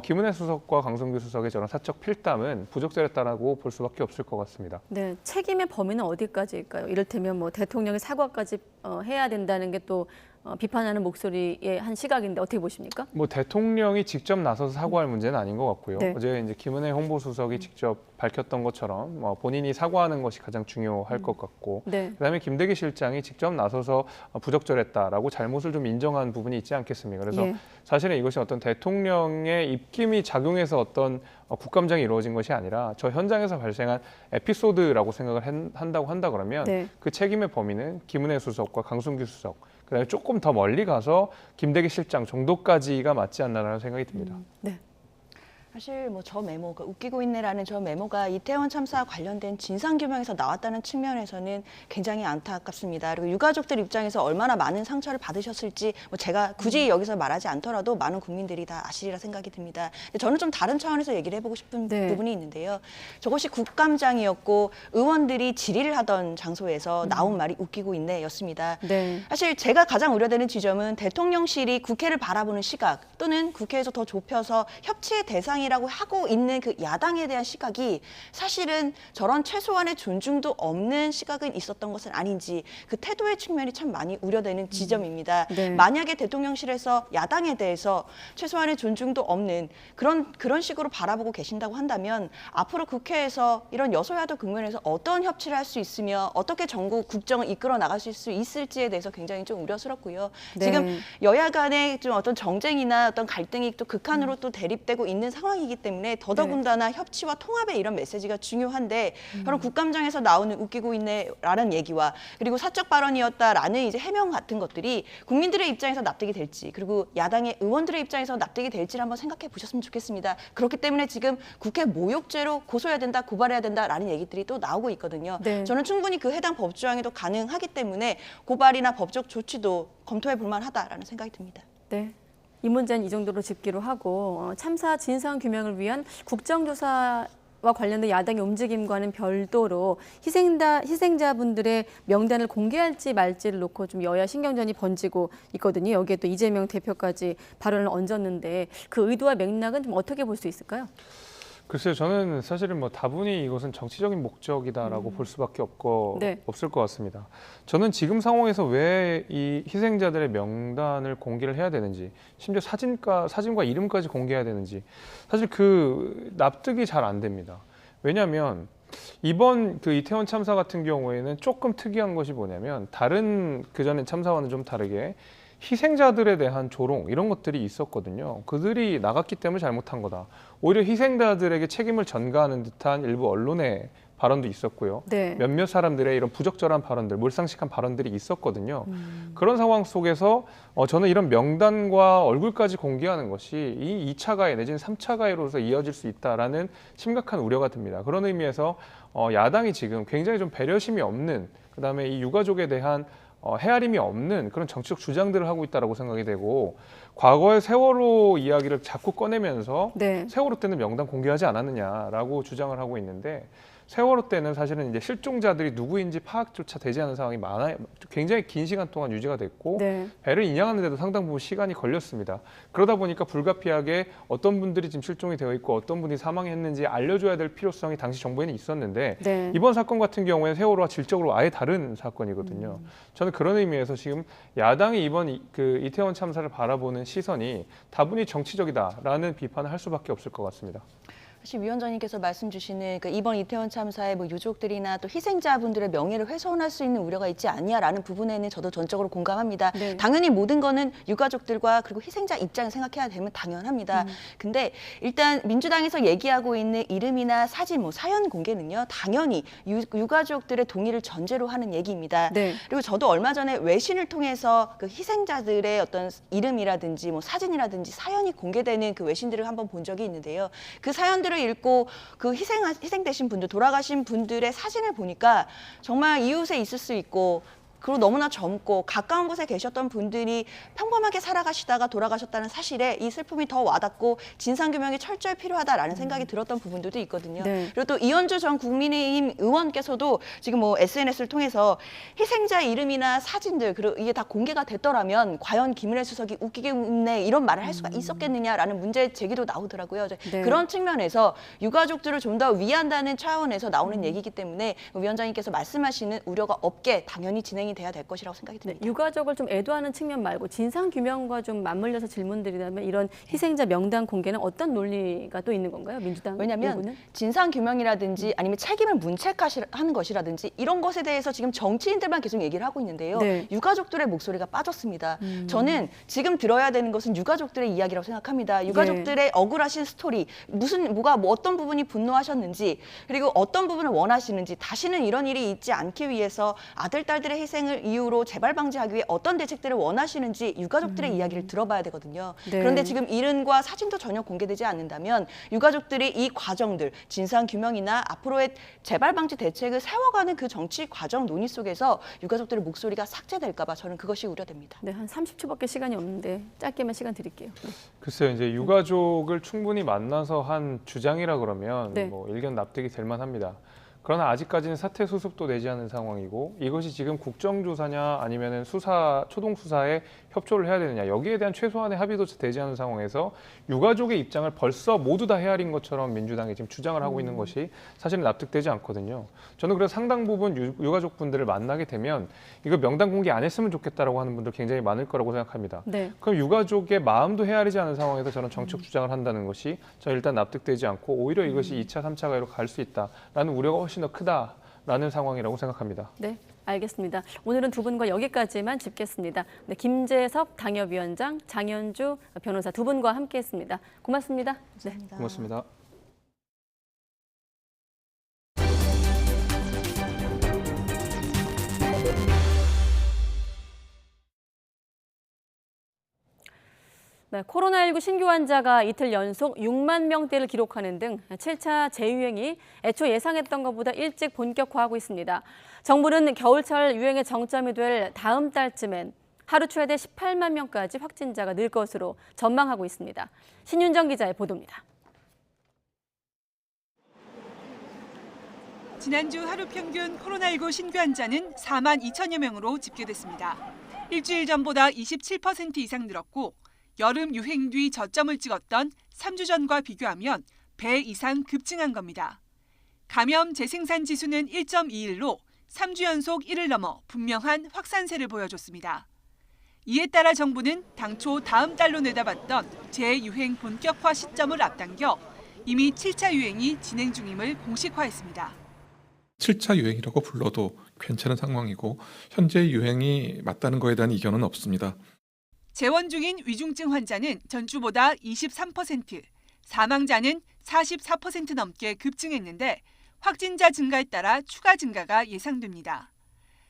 김은혜 수석과 강승규 수석의 저런 사적 필담은 부적절했다라고 볼 수밖에 없을 것 같습니다. 네, 책임의 범위는 어디까지일까요? 이를테면 뭐 대통령이 사과까지 해야 된다는 게 또 비판하는 목소리의 한 시각인데 어떻게 보십니까? 뭐 대통령이 직접 나서서 사과할 문제는 아닌 것 같고요. 네. 어제 이제 김은혜 홍보수석이 직접 밝혔던 것처럼 본인이 사과하는 것이 가장 중요할 것 같고, 네. 그다음에 김대기 실장이 직접 나서서 부적절했다라고 잘못을 좀 인정한 부분이 있지 않겠습니까? 그래서 예. 사실은 이것이 어떤 대통령의 입김이 작용해서 어떤 국감장이 이루어진 것이 아니라 저 현장에서 발생한 에피소드라고 생각을 한다고 한다 그러면 네. 그 책임의 범위는 김은혜 수석과 강승규 수석, 그다음에 조금 더 멀리 가서 김대기 실장 정도까지가 맞지 않나라는 생각이 듭니다. 네. 사실 뭐 저 메모가 웃기고 있네라는 저 메모가 이태원 참사와 관련된 진상규명에서 나왔다는 측면에서는 굉장히 안타깝습니다. 그리고 유가족들 입장에서 얼마나 많은 상처를 받으셨을지 뭐 제가 굳이 여기서 말하지 않더라도 많은 국민들이 다 아시리라 생각이 듭니다. 근데 저는 좀 다른 차원에서 얘기를 해보고 싶은 부분이 있는데요. 저것이 국감장이었고 의원들이 질의를 하던 장소에서 나온 말이 웃기고 있네였습니다. 네. 사실 제가 가장 우려되는 지점은 대통령실이 국회를 바라보는 시각 또는 국회에서 더 좁혀서 협치의 대상이라고 하고 있는 그 야당에 대한 시각이 사실은 저런 최소한의 존중도 없는 시각은 있었던 것은 아닌지 그 태도의 측면이 참 많이 우려되는 지점입니다. 네. 만약에 대통령실에서 야당에 대해서 최소한의 존중도 없는 그런 식으로 바라보고 계신다고 한다면 앞으로 국회에서 이런 여소야도 국면에서 어떤 협치를 할 수 있으며 어떻게 전국 국정을 이끌어 나갈 수 있을지에 대해서 굉장히 좀 우려스럽고요. 네. 지금 여야 간의 좀 어떤 정쟁이나 어떤 갈등이 또 극한으로 또 대립되고 있는 상황이기 때문에 더더군다나 협치와 통합의 이런 메시지가 중요한데 그런 국감장에서 나오는 웃기고 있네라는 얘기와 그리고 사적 발언이었다라는 이제 해명 같은 것들이 국민들의 입장에서 납득이 될지 그리고 야당의 의원들의 입장에서 납득이 될지를 한번 생각해 보셨으면 좋겠습니다. 그렇기 때문에 지금 국회 모욕죄로 고소해야 된다, 고발해야 된다라는 얘기들이 또 나오고 있거든요. 네. 저는 충분히 그 해당 법조항에도 가능하기 때문에 고발이나 법적 조치도 검토해 볼 만하다라는 생각이 듭니다. 네. 이 문제는 이 정도로 짚기로 하고 참사 진상 규명을 위한 국정조사와 관련된 야당의 움직임과는 별도로 희생자분들의 명단을 공개할지 말지를 놓고 좀 여야 신경전이 번지고 있거든요. 여기에 또 이재명 대표까지 발언을 얹었는데 그 의도와 맥락은 좀 어떻게 볼 수 있을까요? 글쎄요, 저는 사실은 뭐 다분히 이것은 정치적인 목적이다라고 볼 수밖에 없을 것 같습니다. 저는 지금 상황에서 왜 이 희생자들의 명단을 공개를 해야 되는지, 심지어 사진과 이름까지 공개해야 되는지, 사실 그 납득이 잘 안 됩니다. 왜냐하면 이번 그 이태원 참사 같은 경우에는 조금 특이한 것이 뭐냐면 다른 그전의 참사와는 좀 다르게 희생자들에 대한 조롱 이런 것들이 있었거든요. 그들이 나갔기 때문에 잘못한 거다. 오히려 희생자들에게 책임을 전가하는 듯한 일부 언론의 발언도 있었고요. 네. 몇몇 사람들의 이런 부적절한 발언들, 몰상식한 발언들이 있었거든요. 그런 상황 속에서 저는 이런 명단과 얼굴까지 공개하는 것이 이 2차 가해 내지는 3차 가해로서 이어질 수 있다라는 심각한 우려가 듭니다. 그런 의미에서 야당이 지금 굉장히 좀 배려심이 없는, 그다음에 이 유가족에 대한 헤아림이 없는 그런 정치적 주장들을 하고 있다라고 생각이 되고 과거의 세월호 이야기를 자꾸 꺼내면서 네. 세월호 때는 명단 공개하지 않았느냐라고 주장을 하고 있는데 세월호 때는 사실은 이제 실종자들이 누구인지 파악조차 되지 않은 상황이 굉장히 긴 시간 동안 유지가 됐고 네. 배를 인양하는 데도 상당 부분 시간이 걸렸습니다. 그러다 보니까 불가피하게 어떤 분들이 지금 실종이 되어 있고 어떤 분이 사망했는지 알려줘야 될 필요성이 당시 정부에는 있었는데 네. 이번 사건 같은 경우에는 세월호와 질적으로 아예 다른 사건이거든요. 저는 그런 의미에서 지금 야당이 이번 그 이태원 참사를 바라보는 시선이 다분히 정치적이다라는 비판을 할 수밖에 없을 것 같습니다. 사실 위원장님께서 말씀 주시는 그 이번 이태원 참사의 뭐 유족들이나 또 희생자분들의 명예를 훼손할 수 있는 우려가 있지 않냐라는 부분에는 저도 전적으로 공감합니다. 네. 당연히 모든 거는 유가족들과 그리고 희생자 입장을 생각해야 되면 당연합니다. 근데 일단 민주당에서 얘기하고 있는 이름이나 사진, 뭐 사연 공개는요, 당연히 유가족들의 동의를 전제로 하는 얘기입니다. 네. 그리고 저도 얼마 전에 외신을 통해서 그 희생자들의 어떤 이름이라든지 뭐 사진이라든지 사연이 공개되는 그 외신들을 한번 본 적이 있는데요. 그 사연들을 읽고 그 희생되신 분들, 돌아가신 분들의 사진을 보니까 정말 이웃에 있을 수 있고 그리고 너무나 젊고 가까운 곳에 계셨던 분들이 평범하게 살아가시다가 돌아가셨다는 사실에 이 슬픔이 더 와닿고 진상규명이 철저히 필요하다라는 생각이 들었던 부분들도 있거든요. 네. 그리고 또 이현주 전 국민의힘 의원께서도 지금 뭐 SNS를 통해서 희생자 이름이나 사진들 그리고 이게 다 공개가 됐더라면 과연 김은혜 수석이 웃기게 웃네 이런 말을 할 수가 있었겠느냐라는 문제 제기도 나오더라고요. 네. 그런 측면에서 유가족들을 좀 더 위한다는 차원에서 나오는 얘기이기 때문에 위원장님께서 말씀하시는 우려가 없게 당연히 진행이 돼야 될 것이라고 생각이 듭니다. 네, 유가족을 좀 애도하는 측면 말고 진상 규명과 좀 맞물려서 질문드리자면 이런 희생자 명단 공개는 어떤 논리가 또 있는 건가요? 민주당 왜냐하면 요구는? 진상 규명이라든지 아니면 책임을 문책하는 것이라든지 이런 것에 대해서 지금 정치인들만 계속 얘기를 하고 있는데요. 네. 유가족들의 목소리가 빠졌습니다. 저는 지금 들어야 되는 것은 유가족들의 이야기라고 생각합니다. 유가족들의 억울하신 스토리, 뭐 어떤 부분이 분노하셨는지 그리고 어떤 부분을 원하시는지 다시는 이런 일이 있지 않기 위해서 아들, 딸들의 희생을 이유로 재발 방지하기 위해 어떤 대책들을 원하시는지 유가족들의 이야기를 들어봐야 되거든요. 네. 그런데 지금 이름과 사진도 전혀 공개되지 않는다면 유가족들이 이 과정들, 진상 규명이나 앞으로의 재발 방지 대책을 세워가는 그 정치 과정 논의 속에서 유가족들의 목소리가 삭제될까 봐 저는 그것이 우려됩니다. 네, 한 30초밖에 시간이 없는데 짧게만 시간 드릴게요. 네. 글쎄요, 이제 유가족을 충분히 만나서 한 주장이라 그러면 네. 뭐 일견 납득이 될 만합니다. 그러나 아직까지는 사태 수습도 되지 않은 상황이고 이것이 지금 국정조사냐 아니면은 초동 수사에 협조를 해야 되느냐 여기에 대한 최소한의 합의도 되지 않은 상황에서 유가족의 입장을 벌써 모두 다 헤아린 것처럼 민주당이 지금 주장을 하고 있는 것이 사실은 납득되지 않거든요. 저는 그래서 상당 부분 유가족 분들을 만나게 되면 이거 명단 공개 안 했으면 좋겠다라고 하는 분들 굉장히 많을 거라고 생각합니다. 네. 그럼 유가족의 마음도 헤아리지 않은 상황에서 저는 정책 주장을 한다는 것이 저는 일단 납득되지 않고 오히려 이것이 2차, 3차 가요로 갈 수 있다라는 우려가 훨씬 더 크다라는 상황이라고 생각합니다. 네, 알겠습니다. 오늘은 두 분과 여기까지만 짚겠습니다. 네, 김재섭 당협위원장, 장현주 변호사 두 분과 함께했습니다. 고맙습니다. 네. 고맙습니다. 네, 코로나19 신규 환자가 이틀 연속 6만 명대를 기록하는 등 7차 재유행이 애초 예상했던 것보다 일찍 본격화하고 있습니다. 정부는 겨울철 유행의 정점이 될 다음 달쯤엔 하루 최대 18만 명까지 확진자가 늘 것으로 전망하고 있습니다. 신윤정 기자의 보도입니다. 지난주 하루 평균 코로나19 신규 환자는 4만 2천여 명으로 집계됐습니다. 일주일 전보다 27% 이상 늘었고 여름 유행 뒤 저점을 찍었던 3주 전과 비교하면 배 이상 급증한 겁니다. 감염 재생산 지수는 1.21로 3주 연속 1을 넘어 분명한 확산세를 보여줬습니다. 이에 따라 정부는 당초 다음 달로 내다봤던 재유행 본격화 시점을 앞당겨 이미 7차 유행이 진행 중임을 공식화했습니다. 7차 유행이라고 불러도 괜찮은 상황이고 현재 유행이 맞다는 거에 대한 이견은 없습니다. 재원 중인 위중증 환자는 전주보다 23%, 사망자는 44% 넘게 급증했는데 확진자 증가에 따라 추가 증가가 예상됩니다.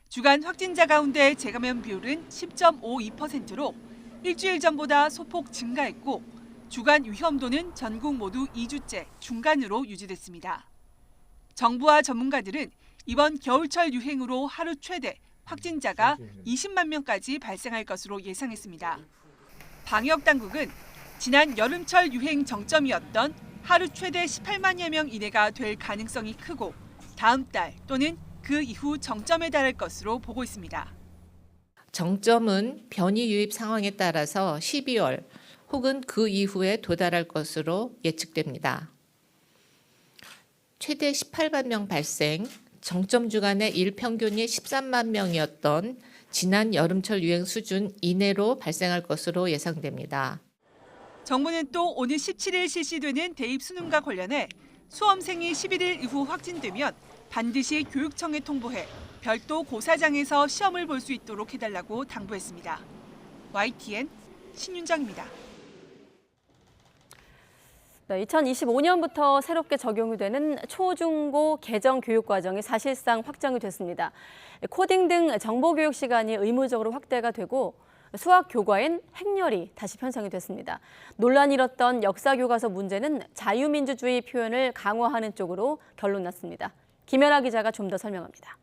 주간 확진자 가운데 재감염 비율은 10.52%로 일주일 전보다 소폭 증가했고 주간 위험도는 전국 모두 2주째 중간으로 유지됐습니다. 정부와 전문가들은 이번 겨울철 유행으로 하루 최대 확진자가 20만 명까지 발생할 것으로 예상했습니다. 방역 당국은 지난 여름철 유행 정점이었던 하루 최대 18만여 명 이내가 될 가능성이 크고 다음 달 또는 그 이후 정점에 달할 것으로 보고 있습니다. 정점은 변이 유입 상황에 따라서 12월 혹은 그 이후에 도달할 것으로 예측됩니다. 최대 18만 명 발생, 정점 주간의 일평균이 13만 명이었던 지난 여름철 유행 수준 이내로 발생할 것으로 예상됩니다. 정부는 또 오늘 17일 실시되는 대입 수능과 관련해 수험생이 11일 이후 확진되면 반드시 교육청에 통보해 별도 고사장에서 시험을 볼 수 있도록 해달라고 당부했습니다. YTN 신윤정입니다. 네, 2025년부터 새롭게 적용이 되는 초중고 개정 교육 과정이 사실상 확정이 됐습니다. 코딩 등 정보 교육 시간이 의무적으로 확대가 되고 수학 교과엔 행렬이 다시 편성이 됐습니다. 논란이 일었던 역사 교과서 문제는 자유민주주의 표현을 강화하는 쪽으로 결론 났습니다. 김연아 기자가 좀 더 설명합니다.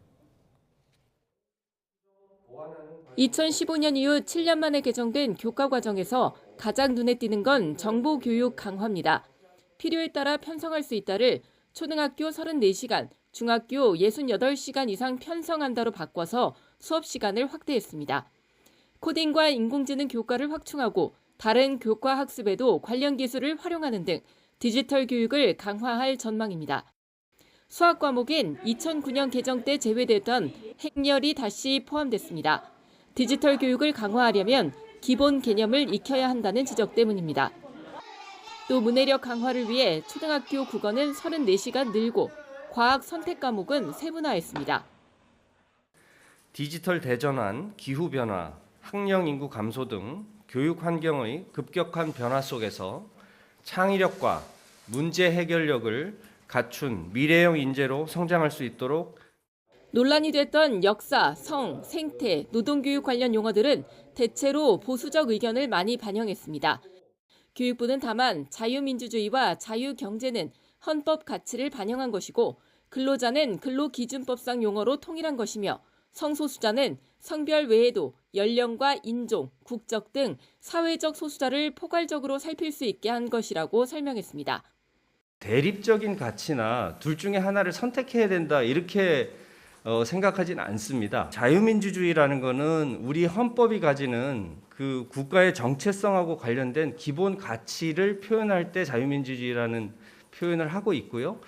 2015년 이후 7년 만에 개정된 교과 과정에서 가장 눈에 띄는 건 정보 교육 강화입니다. 필요에 따라 편성할 수 있다를 초등학교 34시간, 중학교 68시간 이상 편성한다로 바꿔서 수업 시간을 확대했습니다. 코딩과 인공지능 교과를 확충하고 다른 교과 학습에도 관련 기술을 활용하는 등 디지털 교육을 강화할 전망입니다. 수학 과목엔 2009년 개정 때 제외됐던 행렬이 다시 포함됐습니다. 디지털 교육을 강화하려면 기본 개념을 익혀야 한다는 지적 때문입니다. 또 문해력 강화를 위해 초등학교 국어는 34시간 늘고 과학 선택 과목은 세분화했습니다. 디지털 대전환, 기후변화, 학령 인구 감소 등 교육 환경의 급격한 변화 속에서 창의력과 문제 해결력을 갖춘 미래형 인재로 성장할 수 있도록 논란이 됐던 역사, 성, 생태, 노동교육 관련 용어들은 대체로 보수적 의견을 많이 반영했습니다. 교육부는 다만 자유민주주의와 자유경제는 헌법 가치를 반영한 것이고 근로자는 근로기준법상 용어로 통일한 것이며 성소수자는 성별 외에도 연령과 인종, 국적 등 사회적 소수자를 포괄적으로 살필 수 있게 한 것이라고 설명했습니다. 대립적인 가치나 둘 중에 하나를 선택해야 된다 이렇게 생각하진 않습니다. 자유민주주의라는 것은 우리 헌법이 가지는 그 국가의 정체성하고 관련된 기본 가치를 표현할 때 자유민주주의라는 표현을 하고 있고요.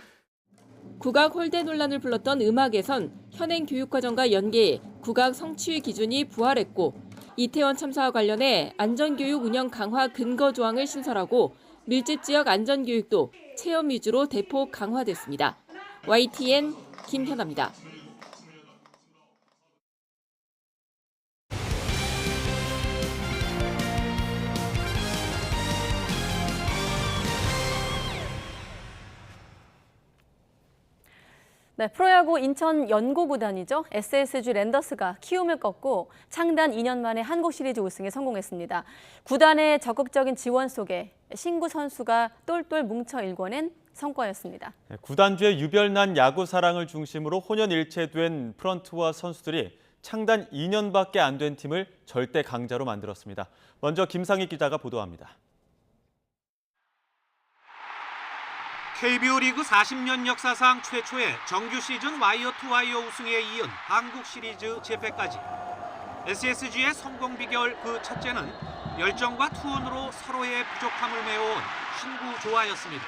국악 홀대 논란을 불렀던 음악에선 현행 교육과정과 연계해 국악 성취 기준이 부활했고 이태원 참사와 관련해 안전교육 운영 강화 근거 조항을 신설하고 밀집 지역 안전교육도 체험 위주로 대폭 강화됐습니다. YTN 김현아입니다. 네, 프로야구 인천 연고구단이죠. SSG 랜더스가 키움을 꺾고 창단 2년 만에 한국 시리즈 우승에 성공했습니다. 구단의 적극적인 지원 속에 신구 선수가 똘똘 뭉쳐 일궈낸 성과였습니다. 구단주의 유별난 야구 사랑을 중심으로 혼연일체된 프런트와 선수들이 창단 2년밖에 안 된 팀을 절대 강자로 만들었습니다. 먼저 김상희 기자가 보도합니다. KBO 리그 40년 역사상 최초의 정규 시즌 와이어 투 와이어 우승에 이은 한국 시리즈 재패까지. SSG의 성공 비결 그 첫째는 열정과 투혼으로 서로의 부족함을 메워온 신구 조화였습니다.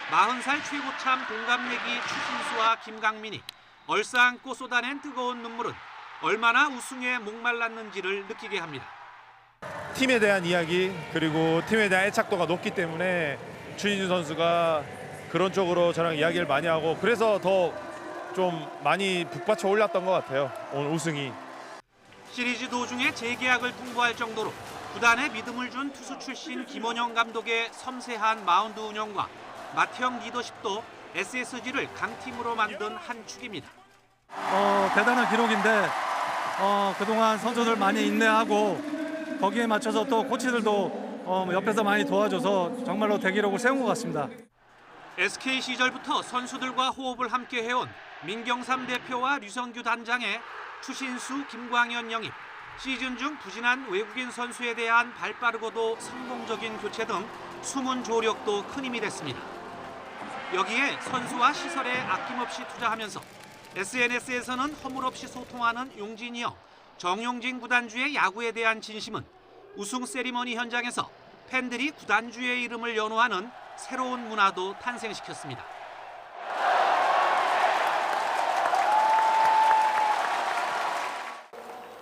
40살 최고참 동갑내기 추신수와 김강민이 얼싸안고 쏟아낸 뜨거운 눈물은 얼마나 우승에 목말랐는지를 느끼게 합니다. 팀에 대한 이야기 그리고 팀에 대한 애착도가 높기 때문에 추신수 선수가 그런 쪽으로 저랑 이야기를 많이 하고 그래서 더 좀 많이 북받쳐 올랐던 것 같아요. 오늘 우승이. 시리즈 도중에 재계약을 통보할 정도로 구단에 믿음을 준 투수 출신 김원영 감독의 섬세한 마운드 운영과 맏형 리더십도 SSG를 강팀으로 만든 한 축입니다. 대단한 기록인데 그동안 선수들 많이 인내하고 거기에 맞춰서 또 코치들도 옆에서 많이 도와줘서 정말로 대기록을 세운 것 같습니다. SK 시절부터 선수들과 호흡을 함께 해온 민경삼 대표와 류성규 단장의 추신수, 김광현 영입, 시즌 중 부진한 외국인 선수에 대한 발빠르고도 성공적인 교체 등 숨은 조력도 큰 힘이 됐습니다. 여기에 선수와 시설에 아낌없이 투자하면서 SNS에서는 허물없이 소통하는 용진이 형, 정용진 구단주의 야구에 대한 진심은 우승 세리머니 현장에서 팬들이 구단주의 이름을 연호하는 새로운 문화도 탄생시켰습니다.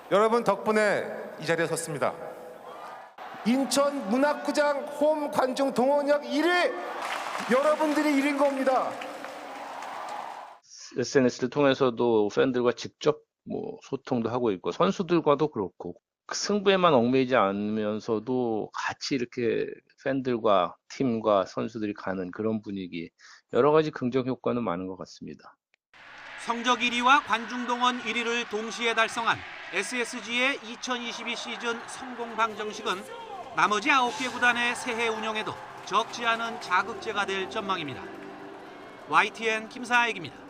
여러분 덕분에 이 자리에 섰습니다. 인천 문학구장 홈 관중 동원력 1위 여러분들이 1인 겁니다. SNS를 통해서도 팬들과 직접 소통도 하고 있고 선수들과도 그렇고 승부에만 얽매이지 않으면서도 같이 이렇게 팬들과 팀과 선수들이 가는 그런 분위기, 여러 가지 긍정 효과는 많은 것 같습니다. 성적 1위와 관중 동원 1위를 동시에 달성한 SSG의 2022 시즌 성공 방정식은 나머지 9개 구단의 새해 운영에도 적지 않은 자극제가 될 전망입니다. YTN 김사익입니다.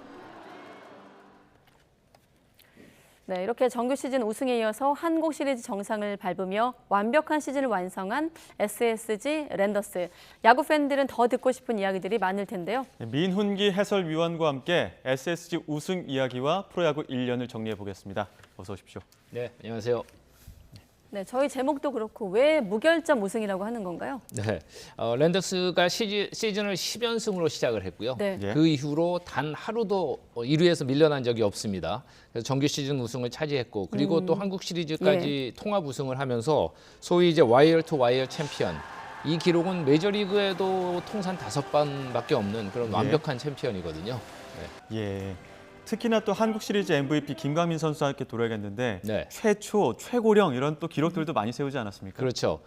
네, 이렇게 정규 시즌 우승에 이어서 한국 시리즈 정상을 밟으며 완벽한 시즌을 완성한 SSG 랜더스. 야구 팬들은 더 듣고 싶은 이야기들이 많을 텐데요. 민훈기 해설위원과 함께 SSG 우승 이야기와 프로야구 1년을 정리해 보겠습니다. 어서 오십시오. 네, 안녕하세요. 네, 저희 제목도 그렇고 왜 무결점 우승이라고 하는 건가요? 네, 랜더스가 시즌을 10연승으로 시작을 했고요. 네. 그 이후로 단 하루도 1위에서 밀려난 적이 없습니다. 그래서 정규 시즌 우승을 차지했고 그리고 또 한국 시리즈까지 통합 우승을 하면서 소위 이제 와이어 투 와이어 챔피언. 이 기록은 메이저리그에도 통산 5번밖에 없는 그런 완벽한 챔피언이거든요. 네. 예. 특히나 또 한국 시리즈 MVP 김광민 선수와 함께 돌아가겠는데 최초, 최고령 이런 또 기록들도 많이 세우지 않았습니까? 그렇죠.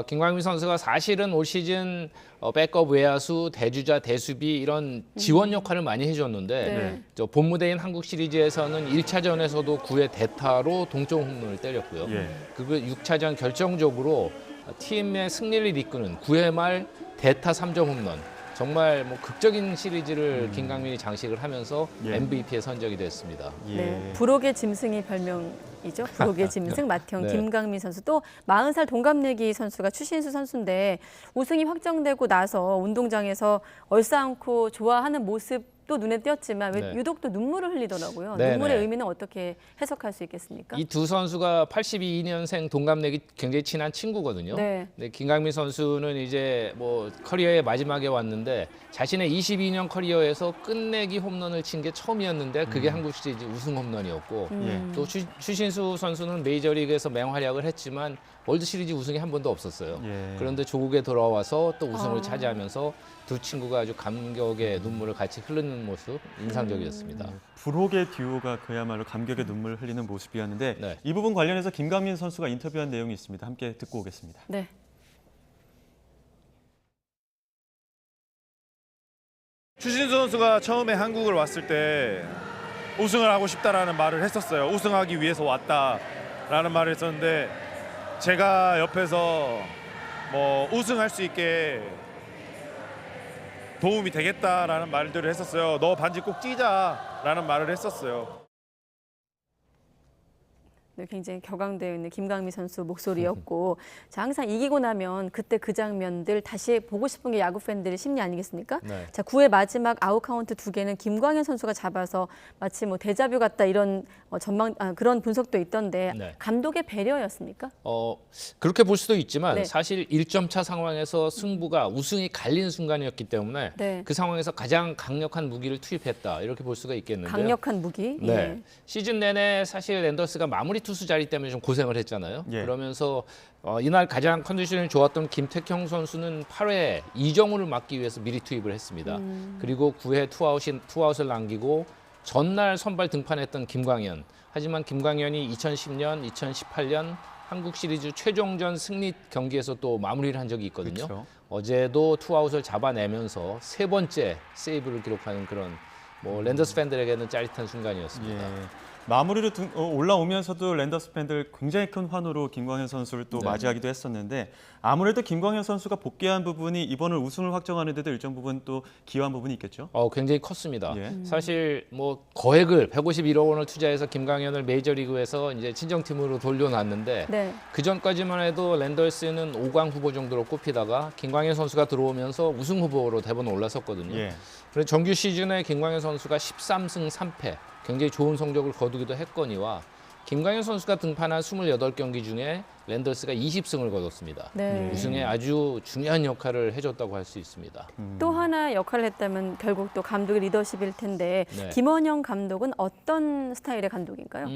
김광민 선수가 사실은 올 시즌 백업 외야수, 대주자, 대수비 이런 지원 역할을 많이 해줬는데 저 본무대인 한국 시리즈에서는 1차전에서도 9회 대타로 동점 홈런을 때렸고요. 그리고 6차전 결정적으로 팀의 승리를 이끄는 9회 말 대타 3점 홈런. 정말 극적인 시리즈를 김광민이 장식을 하면서 MVP에 선정이 됐습니다. 네, 불혹의 짐승이 별명이죠. 불혹의 짐승 맏형 네. 김광민 선수. 또 40살 동갑내기 선수가 추신수 선수인데 우승이 확정되고 나서 운동장에서 얼싸안고 좋아하는 모습 또 눈에 띄었지만 왜 유독 또 눈물을 흘리더라고요. 눈물의 의미는 어떻게 해석할 수 있겠습니까? 이 두 선수가 82년생 동갑내기 굉장히 친한 친구거든요. 네. 근데 김광민 선수는 이제 커리어의 마지막에 왔는데 자신의 22년 커리어에서 끝내기 홈런을 친 게 처음이었는데 그게 한국 시리즈 우승 홈런이었고 또 추신수 선수는 메이저리그에서 맹활약을 했지만 월드 시리즈 우승이 한 번도 없었어요. 그런데 조국에 돌아와서 또 우승을 차지하면서 두 친구가 아주 감격의 눈물을 같이 흐르는 모습 인상적이었습니다. 불혹의 듀오가 그야말로 감격의 눈물을 흘리는 모습이었는데 이 부분 관련해서 김광민 선수가 인터뷰한 내용이 있습니다. 함께 듣고 오겠습니다. 네. 추신수 선수가 처음에 한국을 왔을 때 우승을 하고 싶다라는 말을 했었어요. 우승하기 위해서 왔다라는 말을 했었는데 제가 옆에서 우승할 수 있게 도움이 되겠다라는 말들을 했었어요. 너 반지 꼭 찢자라는 말을 했었어요. 네, 굉장히 격앙되어 있는 김광민 선수 목소리였고 자, 항상 이기고 나면 그때 그 장면들 다시 보고 싶은 게 야구 팬들의 심리 아니겠습니까? 네. 자, 9회 마지막 아웃 카운트 2개는 김광현 선수가 잡아서 마치 데자뷰 같다 이런 그런 분석도 있던데 감독의 배려였습니까? 그렇게 볼 수도 있지만 네. 사실 1점 차 상황에서 승부가 우승이 갈린 순간이었기 때문에 그 상황에서 가장 강력한 무기를 투입했다 이렇게 볼 수가 있겠는데요. 강력한 무기? 네. 예. 시즌 내내 사실 랜더스가 마무리 투수 자리 때문에 좀 고생을 했잖아요. 그러면서 이날 가장 컨디션이 좋았던 김택형 선수는 8회 이정우를 막기 위해서 미리 투입을 했습니다. 그리고 9회 투아웃을 남기고 전날 선발 등판했던 김광현. 하지만 김광현이 2010년, 2018년 한국 시리즈 최종전 승리 경기에서 또 마무리를 한 적이 있거든요. 그렇죠. 어제도 투아웃을 잡아내면서 3번째 세이브를 기록하는 그런 랜더스 팬들에게는 짜릿한 순간이었습니다. 마무리로 올라오면서도 랜더스 팬들 굉장히 큰 환호로 김광현 선수를 또 네. 맞이하기도 했었는데 아무래도 김광현 선수가 복귀한 부분이 이번을 우승을 확정하는 데도 일정 부분 또 기여한 부분이 있겠죠? 굉장히 컸습니다. 예. 사실 뭐 거액을 151억 원을 투자해서 김광현을 메이저리그에서 이제 친정팀으로 돌려놨는데 네. 그 전까지만 해도 랜더스는 5강 후보 정도로 꼽히다가 김광현 선수가 들어오면서 우승 후보로 대번에 올라섰거든요. 예. 그래서 정규 시즌에 김광현 선수가 13승 3패 굉장히 좋은 성적을 거두기도 했거니와 김광현 선수가 등판한 28경기 중에 랜더스가 20승을 거뒀습니다. 네. 우승에 아주 중요한 역할을 해줬다고 할 수 있습니다. 또 하나 역할을 했다면 결국 또 감독의 리더십일 텐데 네. 김원영 감독은 어떤 스타일의 감독인가요?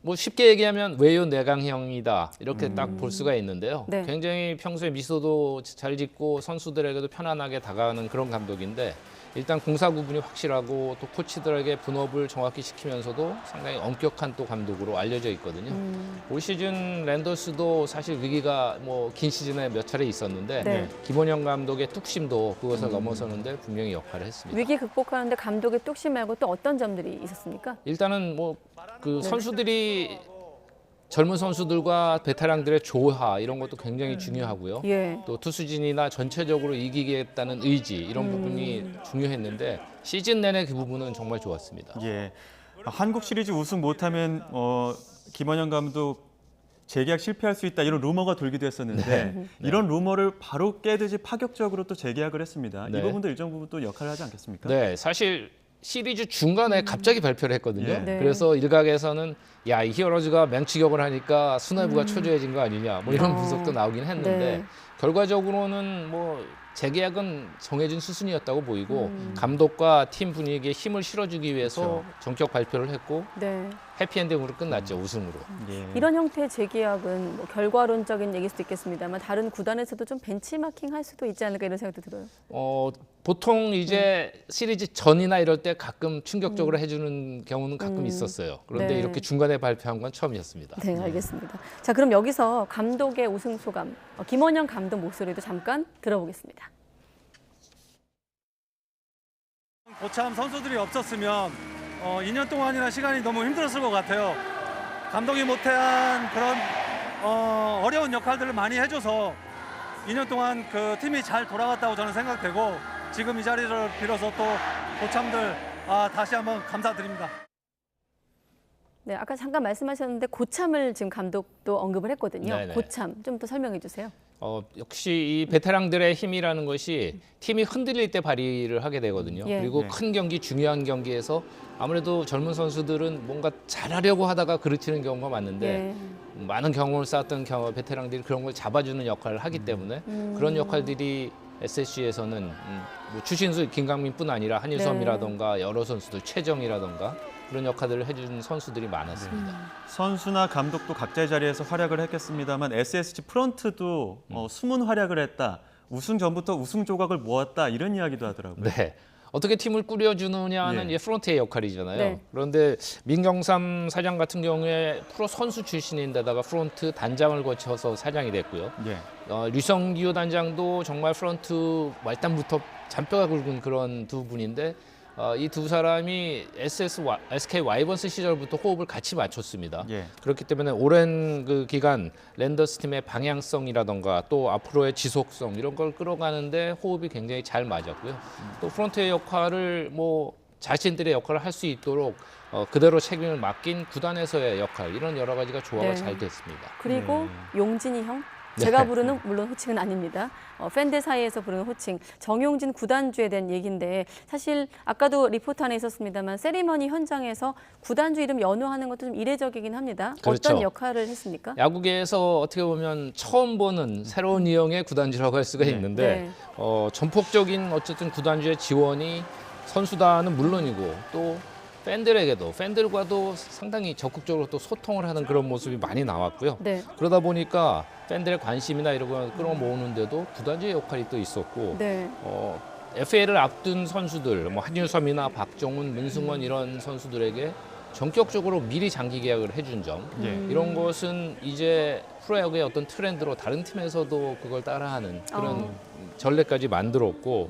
뭐 쉽게 얘기하면 외유 내강형이다 이렇게 딱 볼 수가 있는데요. 네. 굉장히 평소에 미소도 잘 짓고 선수들에게도 편안하게 다가가는 그런 감독인데 일단 공사 구분이 확실하고 또 코치들에게 분업을 정확히 시키면서도 상당히 엄격한 또 감독으로 알려져 있거든요. 올 시즌 랜더스도 사실 위기가 뭐 긴 시즌에 몇 차례 있었는데 네. 김원영 감독의 뚝심도 그것을 넘어서는데 분명히 역할을 했습니다. 위기 극복하는데 감독의 뚝심 말고 또 어떤 점들이 있었습니까? 일단은 뭐 그 네. 선수들이 젊은 선수들과 베테랑들의 조화 이런 것도 굉장히 중요하고요. 예. 또 투수진이나 전체적으로 이기겠다는 의지 이런 부분이 중요했는데 시즌 내내 그 부분은 정말 좋았습니다. 예. 한국 시리즈 우승 못하면 김원영 감독 재계약 실패할 수 있다 이런 루머가 돌기도 했었는데 네. 이런 루머를 바로 깨듯이 파격적으로 또 재계약을 했습니다. 네. 이 부분도 일정 부분 또 역할을 하지 않겠습니까? 네, 사실 시리즈 중간에 갑자기 발표를 했거든요. 예. 네. 그래서 일각에서는 야, 이 히어로즈가 맹추격을 하니까 수뇌부가 초조해진 거 아니냐 뭐 이런 분석도 나오긴 했는데 네. 결과적으로는 뭐 재계약은 정해진 수순이었다고 보이고 감독과 팀 분위기에 힘을 실어주기 위해서 그렇죠. 전격 발표를 했고 네. 해피엔딩으로 끝났죠. 우승으로. 예. 이런 형태의 재계약은 뭐 결과론적인 얘기일 수도 있겠습니다만 다른 구단에서도 좀 벤치마킹 할 수도 있지 않을까 이런 생각도 들어요. 보통 이제 시리즈 전이나 이럴 때 가끔 충격적으로 해주는 경우는 가끔 있었어요. 그런데 네. 이렇게 중간에 발표한 건 처음이었습니다. 네, 알겠습니다. 자, 그럼 여기서 감독의 우승 소감, 김원영 감독 목소리도 잠깐 들어보겠습니다. 고참 선수들이 없었으면 2년 동안이나 시간이 너무 힘들었을 것 같아요. 감독이 못한 그런 어려운 역할들을 많이 해줘서 2년 동안 그 팀이 잘 돌아갔다고 저는 생각되고 지금 이 자리를 빌어서 또 고참들 다시 한번 감사드립니다. 네, 아까 잠깐 말씀하셨는데 고참을 지금 감독도 언급을 했거든요. 네네. 고참 좀 더 설명해 주세요. 역시 이 베테랑들의 힘이라는 것이 팀이 흔들릴 때 발휘를 하게 되거든요. 예. 그리고 네. 큰 경기, 중요한 경기에서 아무래도 젊은 선수들은 뭔가 잘하려고 하다가 그르치는 경우가 많은데 예. 많은 경험을 쌓았던 베테랑들이 그런 걸 잡아주는 역할을 하기 때문에 그런 역할들이 SSG에서는 뭐 추신수, 김강민뿐 아니라 한일섬이라던가 여러 선수들, 최정이라던가 그런 역할들을 해준 선수들이 많았습니다. 선수나 감독도 각자의 자리에서 활약을 했겠습니다만 SSG 프런트도 숨은 활약을 했다. 우승 전부터 우승 조각을 모았다. 이런 이야기도 하더라고요. 네. 어떻게 팀을 꾸려주느냐는 예. 이제 프론트의 역할이잖아요. 네. 그런데 민경삼 사장 같은 경우에 프로 선수 출신인데다가 프론트 단장을 거쳐서 사장이 됐고요. 예. 류성기호 단장도 정말 프런트 말단부터 잔뼈가 굵은 그런 두 분인데 이 두 사람이 SK 와이번스 시절부터 호흡을 같이 맞췄습니다. 예. 그렇기 때문에 오랜 그 기간 랜더스 팀의 방향성이라던가 또 앞으로의 지속성 이런 걸 끌어가는데 호흡이 굉장히 잘 맞았고요. 또 프론트의 역할을 뭐 자신들의 역할을 할 수 있도록 그대로 책임을 맡긴 구단에서의 역할 이런 여러 가지가 조화가 네. 잘 됐습니다. 그리고 네. 용진이 형. 제가 네. 부르는 물론 호칭은 아닙니다. 팬들 사이에서 부르는 호칭. 정용진 구단주에 대한 얘기인데 사실 아까도 리포트 안에 있었습니다만 세리머니 현장에서 구단주 이름 연호하는 것도 좀 이례적이긴 합니다. 그렇죠. 어떤 역할을 했습니까? 야구계에서 어떻게 보면 처음 보는 새로운 유형의 구단주라고 할 수가 있는데 전폭적인 어쨌든 구단주의 지원이 선수단은 물론이고 또 팬들과도 상당히 적극적으로 또 소통을 하는 그런 모습이 많이 나왔고요. 네. 그러다 보니까 팬들의 관심이나 이런 걸 끌어모으는데도 구단주의 역할이 또 있었고 네. FA를 앞둔 선수들, 뭐 한유섬이나 박종훈, 문승원 이런 선수들에게 전격적으로 미리 장기 계약을 해준 점 이런 것은 이제 프로야구의 어떤 트렌드로 다른 팀에서도 그걸 따라하는 그런 전례까지 만들었고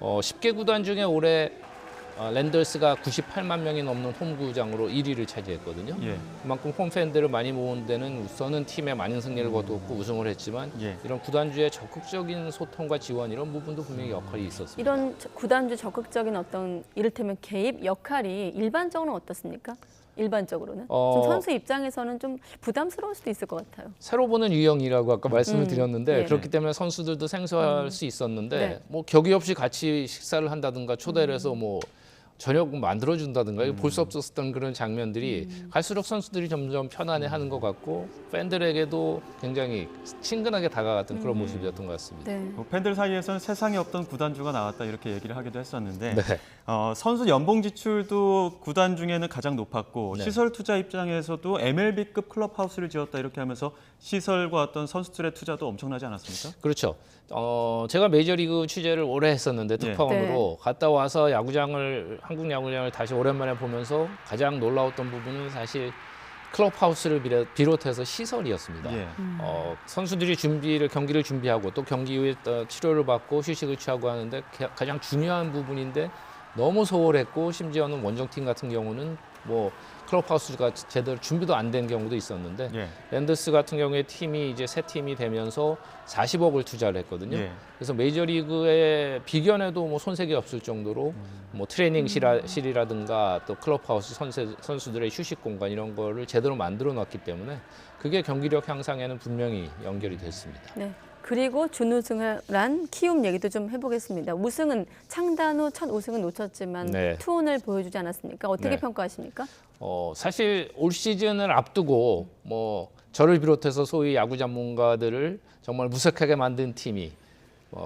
10개 구단 중에 올해 랜더스가 98만 명이 넘는 홈구장으로 1위를 차지했거든요. 그만큼 홈팬들을 많이 모은 데는 우선은 팀에 많은 승리를 거두었고 우승을 했지만 이런 구단주의 적극적인 소통과 지원 이런 부분도 분명히 역할이 있었습니다. 이런 구단주 적극적인 어떤 이를테면 개입 역할이 일반적으로는 어떻습니까? 일반적으로는 좀 선수 입장에서는 좀 부담스러울 수도 있을 것 같아요. 새로 보는 유형이라고 아까 말씀을 드렸는데 그렇기 때문에 선수들도 생소할 수 있었는데 뭐 격의 없이 같이 식사를 한다든가 초대를 해서 뭐 저녁 만들어준다든가 볼 수 없었던 그런 장면들이 갈수록 선수들이 점점 편안해하는 것 같고 팬들에게도 굉장히 친근하게 다가갔던 그런 모습이었던 것 같습니다. 팬들 사이에서는 세상에 없던 구단주가 나왔다 이렇게 얘기를 하기도 했었는데 선수 연봉 지출도 구단 중에는 가장 높았고 시설 투자 입장에서도 MLB급 클럽하우스를 지었다 이렇게 하면서 시설과 어떤 선수들의 투자도 엄청나지 않았습니까? 그렇죠. 제가 메이저리그 취재를 오래 했었는데 특파원으로 갔다 와서 한국 야구장을 다시 오랜만에 보면서 가장 놀라웠던 부분은 사실 클럽하우스를 비롯해서 시설이었습니다. 선수들이 경기를 준비하고 또 경기 후에 치료를 받고 휴식을 취하고 하는데 가장 중요한 부분인데 너무 소홀했고 심지어는 원정팀 같은 경우는 뭐 클럽하우스가 제대로 준비도 안 된 경우도 있었는데 랜더스 같은 경우에 팀이 이제 새 팀이 되면서 40억을 투자를 했거든요. 그래서 메이저리그의 비견에도 뭐 손색이 없을 정도로 뭐 트레이닝실이라든가 또 클럽하우스 선수들의 휴식 공간 이런 거를 제대로 만들어 놨기 때문에 그게 경기력 향상에는 분명히 연결이 됐습니다. 그리고 준우승을 한 키움 얘기도 좀 해보겠습니다. 우승은 창단 후 첫 우승은 놓쳤지만 투혼을 보여주지 않았습니까? 어떻게 평가하십니까? 사실 올 시즌을 앞두고 뭐 저를 비롯해서 소위 야구 전문가들을 정말 무색하게 만든 팀이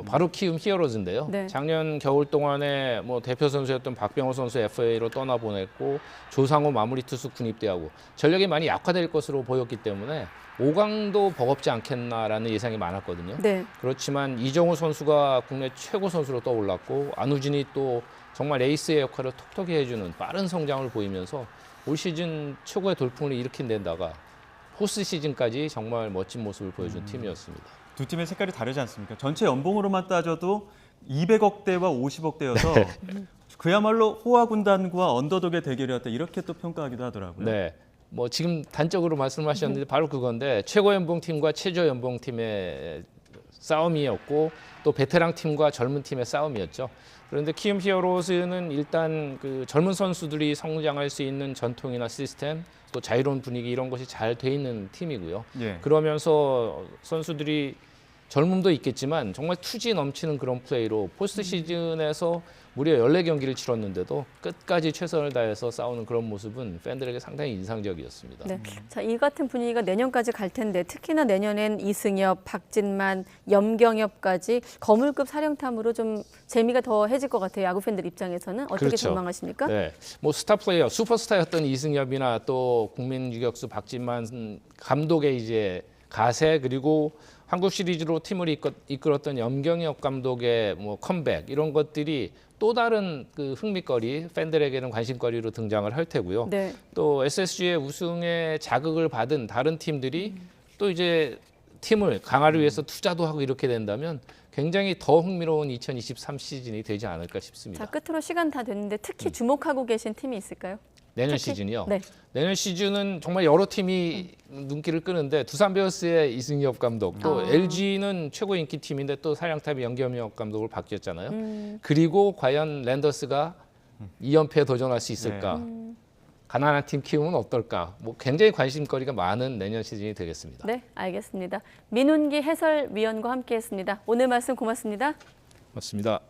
바로 키움 히어로즈인데요. 작년 겨울 동안에 뭐 대표 선수였던 박병호 선수 FA로 떠나보냈고 조상우 마무리 투수 군입대하고 전력이 많이 약화될 것으로 보였기 때문에 5강도 버겁지 않겠나라는 예상이 많았거든요. 그렇지만 이정우 선수가 국내 최고 선수로 떠올랐고 안우진이 또 정말 에이스의 역할을 톡톡히 해주는 빠른 성장을 보이면서 올 시즌 최고의 돌풍을 일으킨 데다가 포스트 시즌까지 정말 멋진 모습을 보여준 팀이었습니다. 두 팀의 색깔이 다르지 않습니까? 전체 연봉으로만 따져도 200억대와 50억대여서 그야말로 호화 군단과 언더독의 대결이었다 이렇게 또 평가하기도 하더라고요. 뭐 지금 단적으로 말씀하셨는데 바로 그건데 최고 연봉 팀과 최저 연봉 팀의 싸움이었고 또 베테랑 팀과 젊은 팀의 싸움이었죠. 그런데 키움 히어로즈는 일단 그 젊은 선수들이 성장할 수 있는 전통이나 시스템 또 자유로운 분위기 이런 것이 잘 돼 있는 팀이고요. 그러면서 선수들이 젊음도 있겠지만 정말 투지 넘치는 그런 플레이로 포스트 시즌에서 무려 14경기를 치렀는데도 끝까지 최선을 다해서 싸우는 그런 모습은 팬들에게 상당히 인상적이었습니다. 자, 이 같은 분위기가 내년까지 갈 텐데 특히나 내년엔 이승엽, 박진만, 염경엽까지 거물급 사령탑으로 좀 재미가 더해질 것 같아요. 야구 팬들 입장에서는 어떻게 전망하십니까? 뭐 스타 플레이어, 슈퍼스타였던 이승엽이나 또 국민 유격수 박진만 감독의 이제 가세 그리고 한국 시리즈로 팀을 이끌었던 염경엽 감독의 뭐 컴백 이런 것들이 또 다른 그 흥미거리, 팬들에게는 관심거리로 등장을 할 테고요. 또 SSG의 우승에 자극을 받은 다른 팀들이 또 이제 팀을 강화를 위해서 투자도 하고 이렇게 된다면 굉장히 더 흥미로운 2023 시즌이 되지 않을까 싶습니다. 자, 끝으로 시간 다 됐는데 특히 주목하고 계신 팀이 있을까요? 내년 시즌이요? 내년 시즌은 정말 여러 팀이 눈길을 끄는데 두산 베어스의 이승엽 감독, 또 LG는 최고 인기 팀인데 또 사령탑이 염경엽 감독을 바뀌었잖아요. 그리고 과연 랜더스가 2연패에 도전할 수 있을까? 가난한 팀 키우면 어떨까? 뭐 굉장히 관심거리가 많은 내년 시즌이 되겠습니다. 네, 알겠습니다. 민훈기 해설위원과 함께했습니다. 오늘 말씀 고맙습니다. 고맙습니다.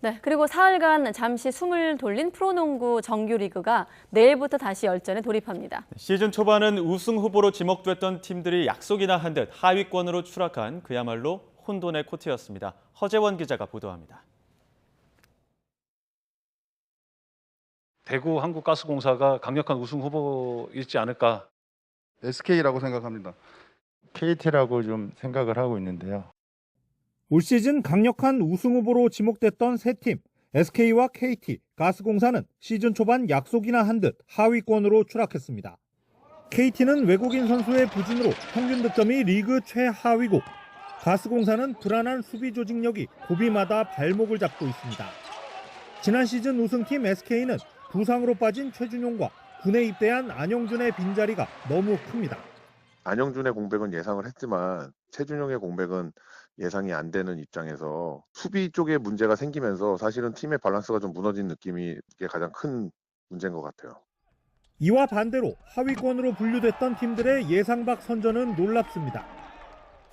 네, 그리고 사흘간 잠시 숨을 돌린 프로농구 정규리그가 내일부터 다시 열전에 돌입합니다. 시즌 초반은 우승 후보로 지목됐던 팀들이 약속이나 한 듯 하위권으로 추락한 그야말로 혼돈의 코트였습니다. 허재원 기자가 보도합니다. 대구 한국가스공사가 강력한 우승 후보일지 않을까. SK라고 생각합니다. KT라고 좀 생각을 하고 있는데요. 올 시즌 강력한 우승 후보로 지목됐던 세 팀, SK와 KT, 가스공사는 시즌 초반 약속이나 한 듯 하위권으로 추락했습니다. KT는 외국인 선수의 부진으로 평균 득점이 리그 최하위고 가스공사는 불안한 수비 조직력이 고비마다 발목을 잡고 있습니다. 지난 시즌 우승팀 SK는 부상으로 빠진 최준용과 군에 입대한 안영준의 빈자리가 너무 큽니다. 안영준의 공백은 예상을 했지만 최준용의 공백은 예상이 안 되는 입장에서 수비 쪽에 문제가 생기면서 사실은 팀의 밸런스가 좀 무너진 느낌이 이게 가장 큰 문제인 것 같아요. 이와 반대로 하위권으로 분류됐던 팀들의 예상 밖 선전은 놀랍습니다.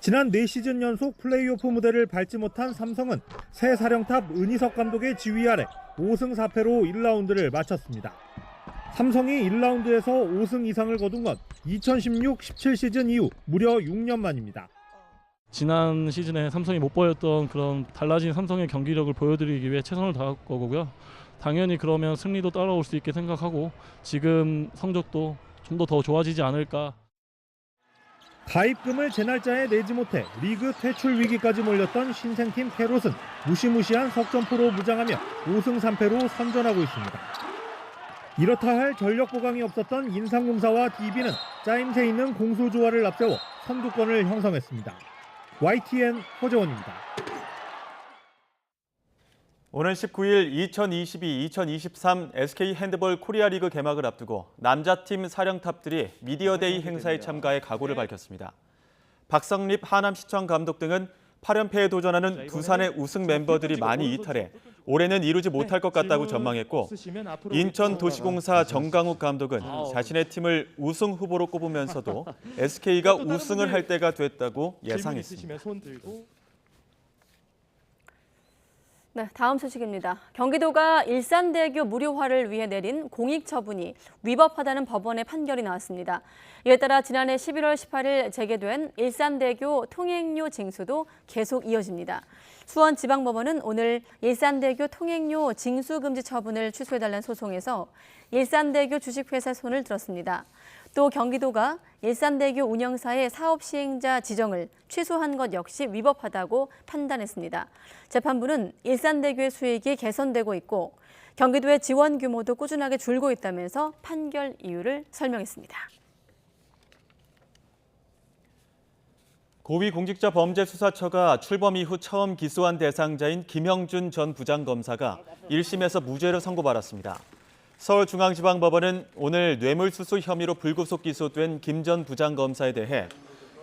지난 4시즌 연속 플레이오프 무대를 밟지 못한 삼성은 새 사령탑 은희석 감독의 지휘 아래 5승 4패로 1라운드를 마쳤습니다. 삼성이 1라운드에서 5승 이상을 거둔 건 2016-17 시즌 이후 무려 6년 만입니다. 지난 시즌에 삼성이 못 보였던 그런 달라진 삼성의 경기력을 보여드리기 위해 최선을 다할 거고요. 당연히 그러면 승리도 따라올 수 있게 생각하고 지금 성적도 좀 더 좋아지지 않을까. 가입금을 제 날짜에 내지 못해 리그 퇴출 위기까지 몰렸던 신생팀 캐롯은 무시무시한 석점포로 무장하며 5승 3패로 선전하고 있습니다. 이렇다 할 전력 보강이 없었던 인삼공사와 DB는 짜임새 있는 공수 조화를 앞세워 선두권을 형성했습니다. YTN 허재원입니다. 오는 19일 2022-2023 SK 핸드볼 코리아 리그 개막을 앞두고 남자팀 사령탑들이 미디어데이 행사에 참가해 각오를 밝혔습니다. 박성립 하남시청 감독 등은 8연패에 도전하는 두산의 우승 멤버들이 많이 이탈해 올해는 이루지 못할 것 같다고 전망했고, 인천도시공사 정강욱 감독은 자신의 팀을 우승 후보로 꼽으면서도 SK가 우승을 할 때가 됐다고 예상했습니다. 네, 다음 소식입니다. 경기도가 일산대교 무료화를 위해 내린 공익처분이 위법하다는 법원의 판결이 나왔습니다. 이에 따라 지난해 11월 18일 재개된 일산대교 통행료 징수도 계속 이어집니다. 수원지방법원은 오늘 일산대교 통행료 징수금지 처분을 취소해달라는 소송에서 일산대교 주식회사 손을 들었습니다. 또 경기도가 일산대교 운영사의 사업 시행자 지정을 취소한 것 역시 위법하다고 판단했습니다. 재판부는 일산대교의 수익이 개선되고 있고 경기도의 지원 규모도 꾸준하게 줄고 있다면서 판결 이유를 설명했습니다. 고위공직자범죄수사처가 출범 이후 처음 기소한 대상자인 김형준 전 부장검사가 1심에서 무죄를 선고받았습니다. 서울중앙지방법원은 오늘 뇌물수수 혐의로 불구속 기소된 김 전 부장검사에 대해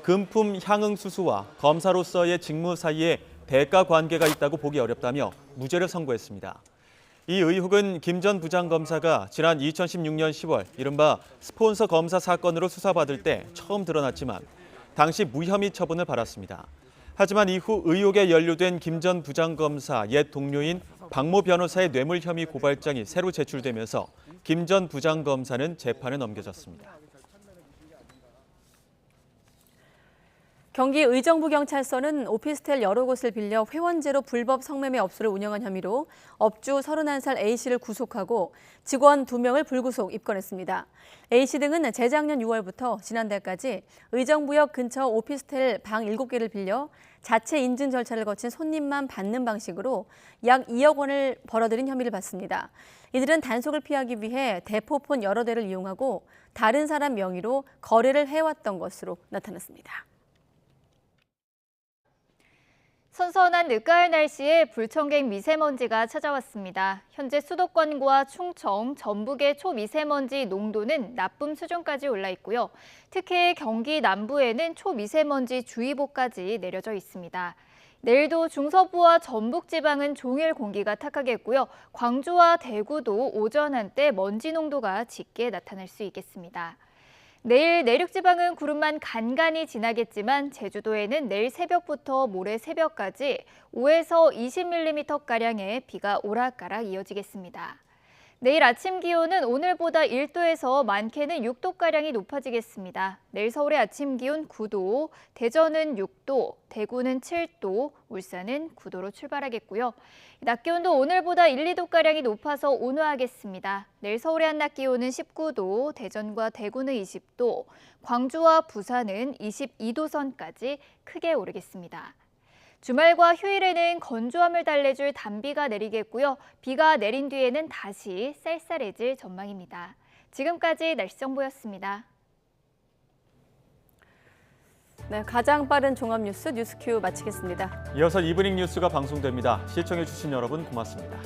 금품 향응 수수와 검사로서의 직무 사이에 대가 관계가 있다고 보기 어렵다며 무죄를 선고했습니다. 이 의혹은 김 전 부장검사가 지난 2016년 10월 이른바 스폰서 검사 사건으로 수사받을 때 처음 드러났지만 당시 무혐의 처분을 받았습니다. 하지만 이후 의혹에 연루된 김 전 부장검사 옛 동료인 박모 변호사의 뇌물 혐의 고발장이 새로 제출되면서 김 전 부장검사는 재판에 넘겨졌습니다. 경기 의정부경찰서는 오피스텔 여러 곳을 빌려 회원제로 불법 성매매 업소를 운영한 혐의로 업주 31살 A씨를 구속하고 직원 2명을 불구속 입건했습니다. A씨 등은 재작년 6월부터 지난달까지 의정부역 근처 오피스텔 방 7개를 빌려 자체 인증 절차를 거친 손님만 받는 방식으로 약 2억 원을 벌어들인 혐의를 받습니다. 이들은 단속을 피하기 위해 대포폰 여러 대를 이용하고 다른 사람 명의로 거래를 해왔던 것으로 나타났습니다. 선선한 늦가을 날씨에 불청객 미세먼지가 찾아왔습니다. 현재 수도권과 충청, 전북의 초미세먼지 농도는 나쁨 수준까지 올라 있고요. 특히 경기 남부에는 초미세먼지 주의보까지 내려져 있습니다. 내일도 중서부와 전북 지방은 종일 공기가 탁하겠고요. 광주와 대구도 오전 한때 먼지 농도가 짙게 나타날 수 있겠습니다. 내일 내륙지방은 구름만 간간히 지나겠지만 제주도에는 내일 새벽부터 모레 새벽까지 5에서 20mm가량의 비가 오락가락 이어지겠습니다. 내일 아침 기온은 오늘보다 1도에서 많게는 6도가량이 높아지겠습니다. 내일 서울의 아침 기온 9도, 대전은 6도, 대구는 7도, 울산은 9도로 출발하겠고요. 낮 기온도 오늘보다 1, 2도가량이 높아서 온화하겠습니다. 내일 서울의 한낮 기온은 19도, 대전과 대구는 20도, 광주와 부산은 22도 선까지 크게 오르겠습니다. 주말과 휴일에는 건조함을 달래줄 단비가 내리겠고요. 비가 내린 뒤에는 다시 쌀쌀해질 전망입니다. 지금까지 날씨 정보였습니다. 네, 가장 빠른 종합 뉴스 뉴스큐 마치겠습니다. 이어서 이브닝 뉴스가 방송됩니다. 시청해주신 여러분 고맙습니다.